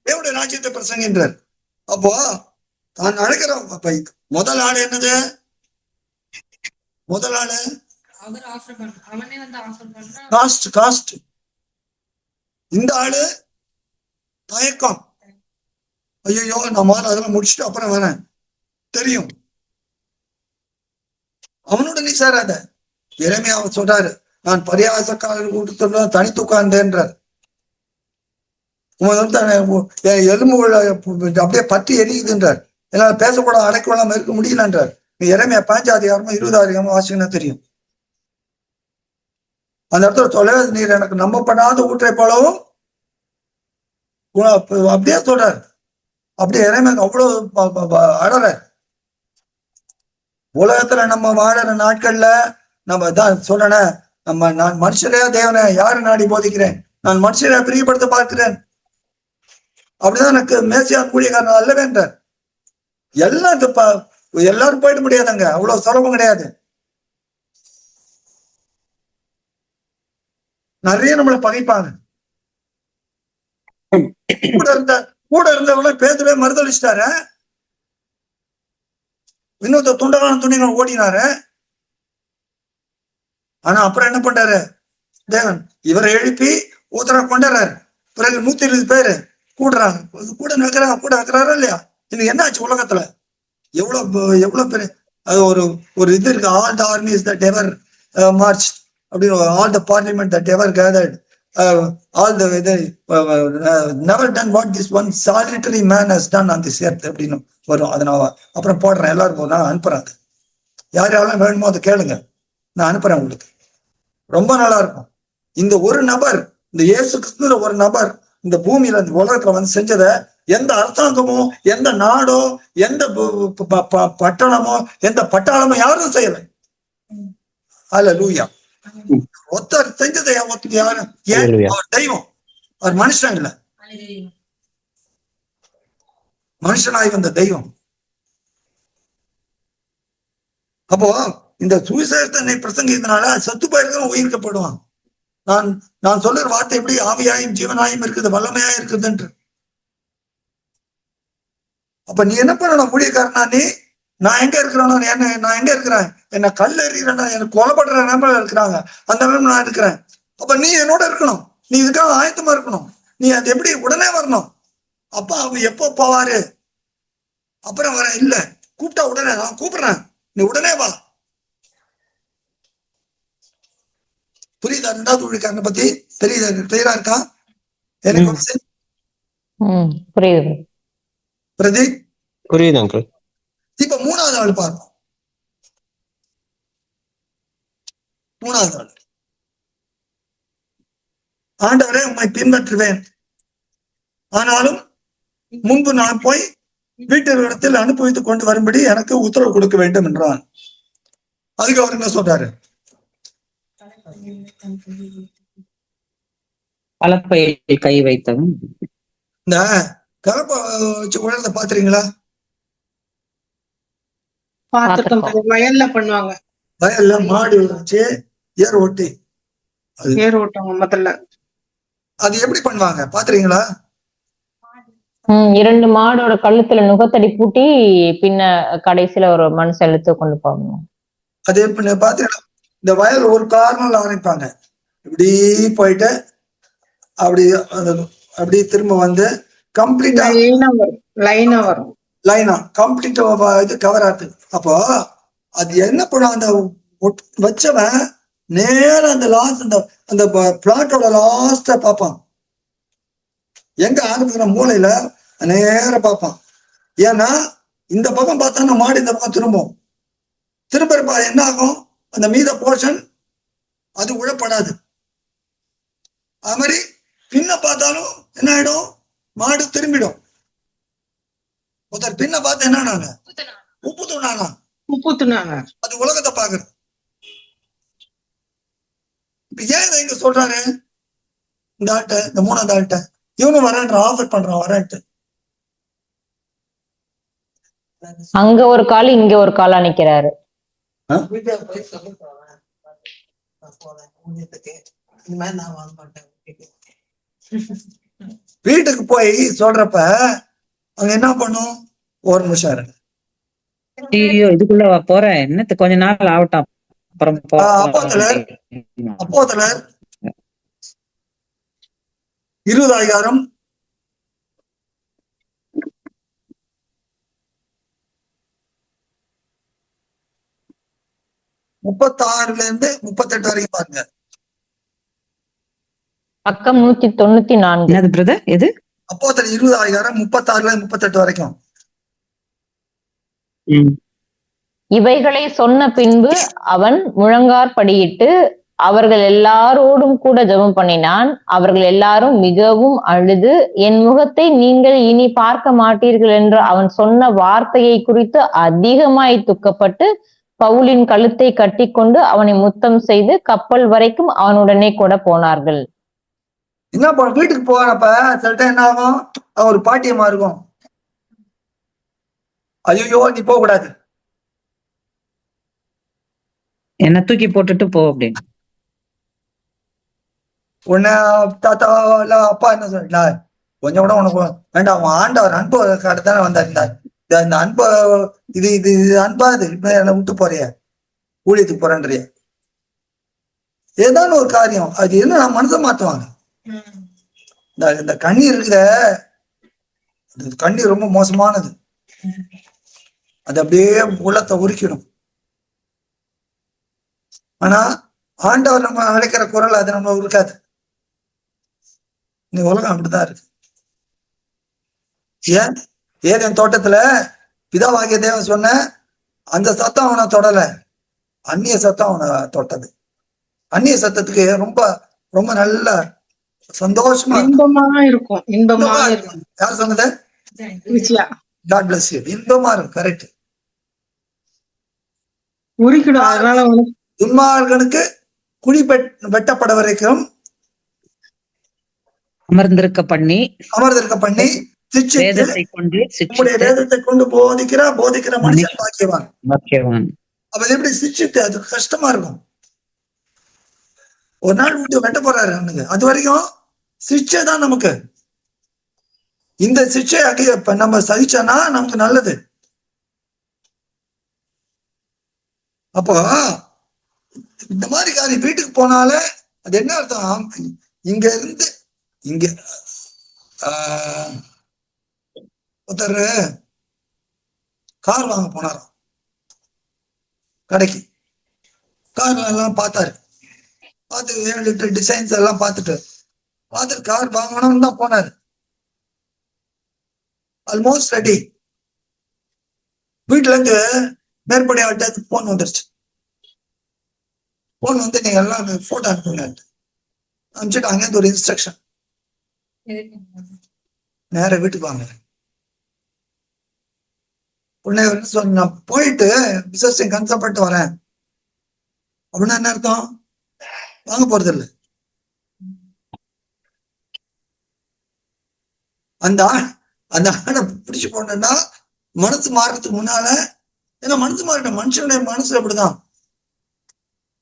தேவனுடைய ராஜ்யத்தை பிரசங்கின்றார். அப்போ தான் அழைக்கிறோம். முதல் ஆள் என்னது? காஸ்ட். இந்த ஆளு தயக்கம். ஐயோ நான் முதல்ல அதெல்லாம் முடிச்சுட்டு அப்புறம் வரேன், தெரியும். அவனோட நீ சேராத. எரேமியா சொல்றாரு, நான் பரியாசக்காரர் கூட்டத்தோட தனித்து உட்கார்ந்தேன்றார். என் எலும்புகளை அப்படியே பற்றி எரியுதுன்றார். என்னால பேசக்கூட அடைக்கொள்ளாம இருக்க முடியலன்றார். நீ இறைமையா 5 அதிகாரமோ 20 அதிகாரமோ வாசிங்கன்னா தெரியும். அந்த இடத்துல தொலைவே நீர் எனக்கு நம்பப்படாத ஊற்றை போலவும் அப்படியே சொல்றாரு. அப்படியே இறைமையாக அவ்வளவு அழற. உலகத்துல நம்ம வாழற நாட்கள்ல நம்ம தான் சொல்றேன, நான் மனுஷரே தேவனை யாரு நாடி போதிக்கிறேன், நான் மனுஷரை பிரியப்படுத்த பார்க்கிறேன். அப்படிதான் எனக்கு மேசியா ஊழியக்காரன் அல்லவேன்றார். எல்லாம் எல்லாரும் போயிட முடியாதுங்க, அவ்வளவு சுலபம் கிடையாது. நிறைய நம்மளை பகைப்பாங்க. கூட இருந்தவங்கள பேதுருவே மறுதளிச்சிட்டாரு. இன்னொருத்த துண்டகான துணிகள் ஓடினாரு. ஆனா அப்புறம் என்ன பண்றாரு தேவன்? இவரை எழுப்பி ஊத்தர கொண்டாரு. பிறகு 120 பேரு கூடுறாங்க. கூட வைக்கிறாரா இல்லையா? இன்னைக்கு என்ன ஆச்சு உலகத்துல? எவ்வளவு பெரிய அது ஒரு இது இருக்கு. All the armies that ever march அப்படின்னு, all the parliament that ever gathered, all the never done what this one solitary man has done on this earth அப்படின்னு வரும். அதை நான் அப்புறம் போடுறேன். எல்லாரும் நான் அனுப்புறேன். யார் யாரெல்லாம் வேணுமோ அதை கேளுங்க, நான் அனுப்புறேன் உங்களுக்கு. ரொம்ப நல்லா இருக்கும். இந்த ஒரு நபர், இந்த இயேசு கிறிஸ்துவ ஒரு நபர் இந்த பூமியில இந்த உலகத்துல வந்து செஞ்சதை எந்த அரசாங்கமோ எந்த நாடோ எந்த பட்டணமோ எந்த பட்டாளமோ யாரும் செய்யல. அல்லேலூயா. ஒருத்தர் செஞ்சதை ஒருத்தர் யாரு? ஏன்? அவர் தெய்வம், அவர் மனுஷன் இல்ல, மனுஷனாய் வந்த தெய்வம். அப்போ இந்த சுவிசேஷத்தை பிரசங்கிக்கிறதுனால செத்து போயிருக்கிறவன் உயிர்க்கப்படுவான். நான் சொல்ற வார்த்தை எப்படி ஆவியாயும் ஜீவனாயும் இருக்குது, வல்லமையா இருக்குதுன்று. அப்ப நீ என்ன பண்ணணும்? ஊழியக்காரனா நீ, நான் எங்க இருக்கிறேனோ, நான் எங்க இருக்கிறேன், என்ன கல் எறிகிறேன்னா, எனக்கு கொலைப்படுற நம்பர் இருக்கிறாங்க, அந்த நிலைமை நான் இருக்கிறேன். அப்ப நீ என்னோட இருக்கணும், நீ இதுக்காக ஆயத்தமா இருக்கணும். நீ அது எப்படி உடனே வரணும். அப்பா அவன் எப்போ போவாரு? அப்புறம் வரேன் இல்ல, கூப்பிட்டா உடனே நான் கூப்பிடுறேன், நீ உடனே வா. புரியுதா? 2வது ஊழியக்காரனை பத்தி கிளியரா இருக்கா? எனக்கு புரியுது பிரதீப், புரியுது அங்கிள். இப்ப 3வது ஆள் பார்ப்போம். 3வது ஆள், ஆண்டவரே உம்மை பின்பற்றுவேன், ஆனாலும் முன்பு நான் போய் வீட்டில் அனுபவித்துக் கொண்டு வரும்படி எனக்கு உத்தரவு கொடுக்க வேண்டும் என்றான். அதுக்கு அவர் என்ன சொல்றாரு? கலப்பையில் கை வைத்தவன். இந்த கலப்பை வச்சு உழறத பாத்துறீங்களா? வயல்ல பண்ணுவாங்க. வயல்ல மாடு வச்சு ஏர் ஓட்டி ஏர் ஓட்டுவாங்க முதல்ல. அது எப்படி பண்ணுவாங்க பாத்துறீங்களா? 2 மாடோட கழுத்துல நுகத்தடி பூட்டி பின்ன கடைசியில ஒரு மனுஷன் இழுத்து கொண்டு போகணும். அது எப்படி பாத்தீங்கன்னா, இந்த வயல் ஒரு கார்னர்ல ஆரம்பிப்பாங்க, இப்படி போயிட்டு அப்படி திரும்ப வந்து கம்ப்ளீட்டா லைனா வரும், லைனா கம்ப்ளீட்டா இது கவர் ஆகுது. அப்போ அது என்ன பண்ணும்? அந்த வச்சவன் நேரம் அந்த லாஸ்ட் அந்த பிளாட்டோட லாஸ்ட பார்ப்பான். எங்க ஆரம்பிக்கிற மூலையில நேரம் பார்ப்பான். ஏன்னா இந்த பக்கம் பார்த்தா மாடு இந்த பக்கம் திரும்ப என்ன ஆகும்? அந்த மீத போர்ஷன் அது உழப்படாது. அது மாதிரி பின்ன பார்த்தாலும் என்ன ஆயிடும்? மாடு திரும்பிடும். ஒருத்தர் பின்ன பார்த்து என்ன உப்பு துண்ணாங்க. அது உலகத்தை பாக்குறது. இப்ப ஏன் இதை இங்க சொல்றாரு? இந்த ஆள்கிட்ட, இந்த 3வது ஆள்கிட்ட இவனும் வரேன்ற ஆஃபர் பண்றான், வரேன்ட்டு. அங்க ஒரு கால் இங்க ஒரு காலா நிக்கிறாரு. வீட்டுக்கு போய் சொல்றப்ப அங்க என்ன பண்ணும்? ஒரு நிமிஷம் இருக்கு, ஐயோ இதுக்குள்ள போறேன், என்னத்து கொஞ்ச நாள் ஆகட்டும் அப்புறம் அப்போஸ்தலர் 20 அதிகாரம் 36 இருந்து 38 வரைக்கும் பாருங்க. பக்கம் 194. என்னது பிரதர்? எது? அப்போஸ்தலர் 20 36 38 வரைக்கும். இவைகளை சொன்ன பின்பு அவன் முழங்காற்படியிட்டு அவர்கள் எல்லாரோடும் கூட ஜெபம் பண்ணினான். அவர்கள் எல்லாரும் மிகவும் அழுது, என் முகத்தை நீங்கள் இனி பார்க்க மாட்டீர்கள் என்று அவன் சொன்ன வார்த்தையை குறித்து அதிகமாய் துக்கப்பட்டு பவுலின் கழுத்தை கட்டிக்கொண்டு அவனை முத்தம் செய்து கப்பல் வரைக்கும் அவனுடனே கூட போனார்கள். என்ன வீட்டுக்கு போறப்ப சில டைம் என்ன ஆகும், ஒரு பாட்டியமா இருக்கும், ஐயோ நீ போக கூடாது, என்ன தூக்கி போட்டுட்டு போ அப்படின்னு. உன்னை தாத்தா இல்ல அப்பா என்ன சொல்ல, கொஞ்சம் கூட உனக்கு வேண்டாம், அவன் ஆண்டவர் அன்பு காட்டுதானே வந்தார், இந்த அன்பு இது இது இது அன்பா, இது என்ன விட்டு போறிய, ஊழியத்துக்கு போறேன்றிய, ஏதான ஒரு காரியம் அது என்ன மனசை மாத்துவாங்க. இந்த கண்ணீர் இருக்குத, கண்ணீர் ரொம்ப மோசமானது, அது அப்படியே உள்ளத்தை உருக்கிடும். ஆனா ஆண்டவர் நம்ம அழைக்கிற குரல் அது நம்ம இருக்காது. இந்த உலகம் அப்படிதான் இருக்கு. ஏன் ஏதேன் தோட்டத்துல பிதாவாகிய தேவன் சொன்ன அந்த சத்தம் அவனை தொடல, அந்நிய சத்தம் அவனை தொட்டது. அந்நிய சத்தத்துக்கு ரொம்ப ரொம்ப நல்ல சந்தோஷமா இருக்கும். யார் சொன்னது? God bless you. இன்பமா இருக்கும். கரெக்ட். துன்மார்களுக்கு குழி வெட்டப்பட வரைக்கும் அமர்ந்திருக்க பண்ணி வேதத்தை கொண்டு போதிக்கிற மனுஷன் பாக்கியவான். அப்ப எப்படி சிச்சிட்டு அது கஷ்டமா இருக்கும். ஒரு நாள் விட்டு வெட்ட போறாரு அவனுக்கு, அது வரைக்கும் சிச்சை தான் நமக்கு. இந்த சிச்சை இப்ப நம்ம சகிச்சோன்னா நமக்கு நல்லது. அப்போ இந்த மாதிரி காரியம் வீட்டுக்கு போனாலே அது என்ன அர்த்தம், இங்க இருந்து இங்க ஒருத்தர் கார் வாங்க போனாராம் கடைக்கு. கார் எல்லாம் பார்த்தாரு, பார்த்து 7 டிசைன்ஸ் எல்லாம் பார்த்துட்டு கார் வாங்கணும்னு தான் போனாரு. Almost ready. வீட்டுல இருந்து மேற்படி ஆட்டு போன் வந்துருச்சு. போன் வந்து நீங்க எல்லாம் போட்டோ அனுப்புங்க அனுப்பிச்சுட்டு அங்கேருந்து ஒரு இன்ஸ்ட்ரக்ஷன், நேர வீட்டுக்கு வாங்க. உடனே சொன்ன நான் போயிட்டு பிசினஸ் கன்சல்ட் பண்ணிட்டு வரேன் அப்படின்னா என்ன அர்த்தம், வாங்க போறது இல்லை. அந்த ஆணை பிடிச்சு போனா மனசு மாறுறதுக்கு முன்னால, ஏன்னா மனசு மாறிட்ட மனுஷனுடைய மனசு அப்படிதான்.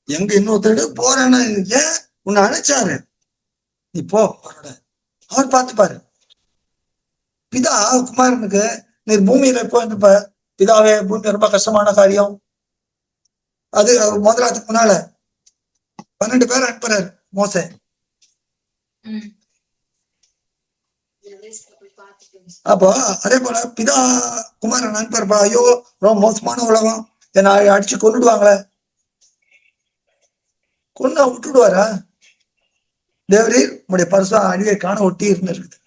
எங்க இன்னொருத்தரு போறேன்னு, ஏன் உன்னை அழைச்சாரு, நீ போ, அவர் பார்த்துப்பாரு. பிதா குமாரனுக்கு நீ பூமியில போயிருப்ப, பிதாவே பூமி ரொம்ப கஷ்டமான காரியம், அது முதலாத்துக்கு முன்னால 12 பேர் அனுப்புறாரு மோசே. அப்போ அதே போல பிதா குமாரன் அனுப்புறப்பா, ஐயோ ரொம்ப மோசமான உலகம், என்ன அடிச்சு கொண்டுடுவாங்களே, கொண்டா விட்டுடுவாரா? தேவரீர் உங்களுடைய பரிசு அடியை காண ஒட்டி இருந்திருக்குது,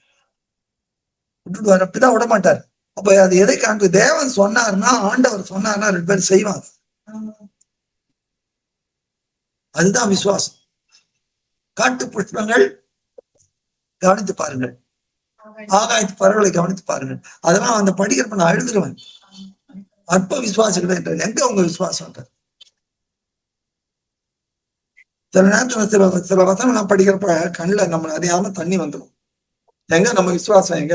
விட்டுடுவாரா? பிதா விட மாட்டார். அப்ப அது எதை காண்பு, தேவன் சொன்னார்னா, ஆண்டவர் சொன்னார்னா 2 பேரும் செய்வாங்க. அதுதான் விசுவாசம். காட்டு புஷ்பங்கள் கவனித்து பாருங்கள், ஆகாயத்து பறவைகளை கவனித்து பாருங்கள். அதெல்லாம் அந்த படிக்கிறப்ப நான் அழுதுருவேன். அற்ப விசுவாசிகள் என்ற எங்க உங்க விசுவாசம்? சில நேரத்துல சில வசனம் நான் படிக்கிறப்ப கண்ணில் நம்ம அறியாம தண்ணி வந்துடும். எங்க நம்ம விசுவாசம் எங்க?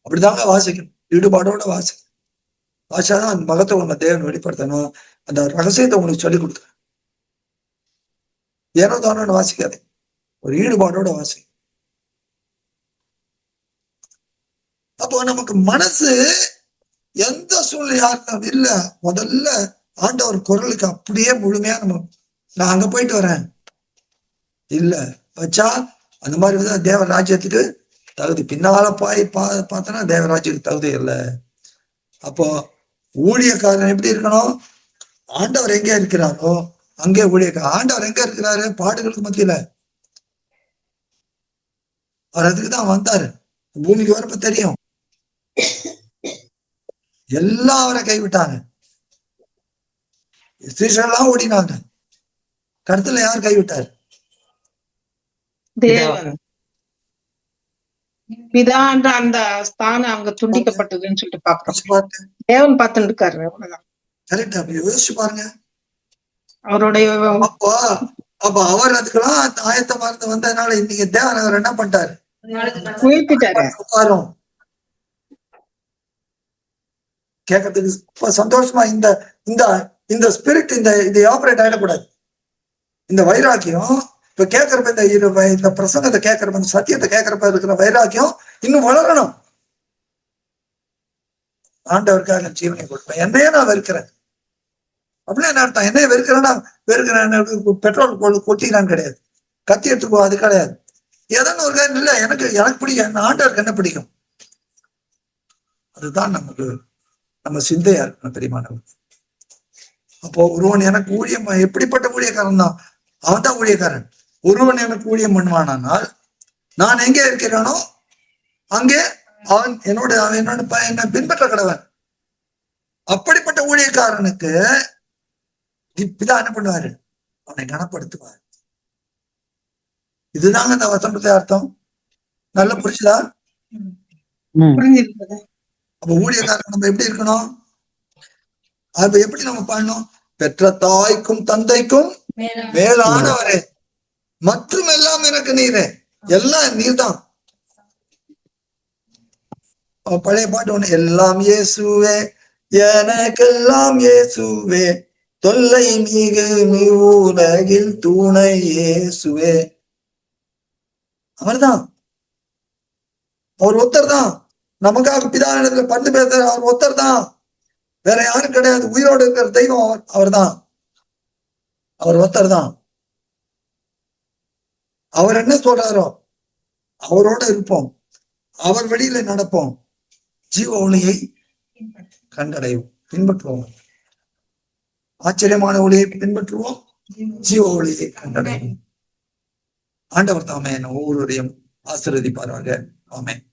அப்படிதாங்க வாசிக்கணும், ஈடுபாடோட வாசிக்கணும். வாசாதான் அந்த மகத்தை உங்க தேவன் வெளிப்படுத்தணும். அந்த ரகசியத்தை உங்களுக்கு சொல்லிக் கொடுத்து ஏனோ தானோன்னு வாசிக்காது, ஒரு ஈடுபாடோட வாசி. அப்போ நமக்கு மனசு எந்த சூழ்நிலையா இல்ல, முதல்ல ஆண்டவர் குரலுக்கு அப்படியே முழுமையா நான் அங்க போயிட்டு வரேன் இல்ல வச்சா அந்த மாதிரி தேவ ராஜ்யத்துக்கு தகுதி. பின்னால பார்த்தோன்னா தேவராஜ்யத்துக்கு தகுதி இல்லை. அப்போ ஊழியக்காரன் எப்படி இருக்கணும், ஆண்டவர் எங்க இருக்கிறாரோ அங்கே ஊழியக்காரன். ஆண்டவர் எங்க இருக்கிறாரு? பாடுகளுக்கு மத்தியில. அவர் அதுக்குதான் வந்தாரு. பூமிக்கு வரப்ப தெரியும், எல்லாம் அவரை கைவிட்டாங்க. சீஷரெல்லாம் ஓடினாங்க. கருத்துல யார் கைவிட்டார்? தேவன். பிதான்ற அந்த ஸ்தானம் அங்க துண்டிக்கப்பட்டதுன்னு சொல்லிட்டு பாக்குறோம். தேவன் பார்த்துட்டு இருக்காரு. அவ்வளவுதான். கரெக்டா? யோசிச்சு பாருங்க. அவருடைய அப்ப அவர் அதுக்கெல்லாம் ஆயத்தமா இருந்து வந்ததுனால இன்னைக்கு தேவன் அவர் என்ன பண்ணிட்டாரு? உயிர்ப்பிட்டாரு. உட்காரும். கேட்கறதுக்கு சந்தோஷமா இந்த இந்த இந்த ஸ்பிரிட் இது ஆபரேட் ஆயிடக்கூடாது. இந்த வைராக்கியம் இப்ப கேட்கறப்ப இந்த பிரசங்கத்தை கேட்கறப்ப, இந்த சத்தியத்தை கேட்கறப்ப இருக்கிற வைராக்கியம் இன்னும் வளரணும். ஆண்டவருக்காக ஜீவனை கொடுப்பேன், என்னையே நான் வெறுக்கிறேன் அப்படின்னு என்ன அர்த்தம்? என்னைய வெறுக்கிறேன் பெட்ரோல் கொட்டிக்கிறான்னு கிடையாது, கத்தி எடுத்துக்கோ அது கிடையாது. ஏதான ஒரு காரணம் இல்ல, எனக்கு பிடிக்கும், ஆண்டவருக்கு என்ன பிடிக்கும் அதுதான் நம்ம சிந்தையா இருக்கணும் பெரியமானவர். அப்போ ஒருவன் எனக்கு ஊழியம், எப்படிப்பட்ட ஊழியக்காரன் தான்? அவன் தான் ஊழியக்காரன். ஒருவன் எனக்கு ஊழியம் பண்ணுவானால் நான் எங்கே இருக்கிறானோ அங்கே அவன் என்ன பின்பற்ற கடவன். அப்படிப்பட்ட ஊழியக்காரனுக்கு இப்படிதான் என்ன பண்ணுவாரு? அவனை கனப்படுத்துவார். இதுதாங்க இந்த வசனத்தை அர்த்தம். நல்லா புரிச்சுதா? புரிஞ்சிருக்குது. அப்ப ஊழியக்காரன் நம்ம எப்படி இருக்கணும்? அப்ப எப்படி நம்ம பண்ணணும்? பெற்ற தாய்க்கும் தந்தைக்கும் மேலானவரே மற்றும் எல்லாம் எனக்கு நீரே, எல்லாம் நீர்தான். பழைய பாட்டு ஒண்ணு, எல்லாம் இயேசுவே எனக்கெல்லாம் இயேசுவே, தொல்லை மிகு உலகில் துணை இயேசுவே. அவர்தான், அவர் ஒருத்தர் தான். நமக்காக பிதாவிடத்துல பந்து பேசுற அவர் ஒருத்தர் தான், வேற யாரும் கிடையாது. உயிரோடு இருக்கிற தெய்வம் அவர் தான், அவர் ஒருத்தர் தான். அவர் என்ன சொல்றாரோ அவரோட இருப்போம், அவர் வழியில நடப்போம், ஜீவ ஒளியை கண்டடைவோம், பின்பற்றுவோம். ஆச்சரியமான ஒளியை பின்பற்றுவோம், ஜீவ ஒளியை கண்டடைவோம். ஆண்டவர் தாமே ஒவ்வொருவரையும் ஆசீர்வதிப்பாராக. ஆமென்.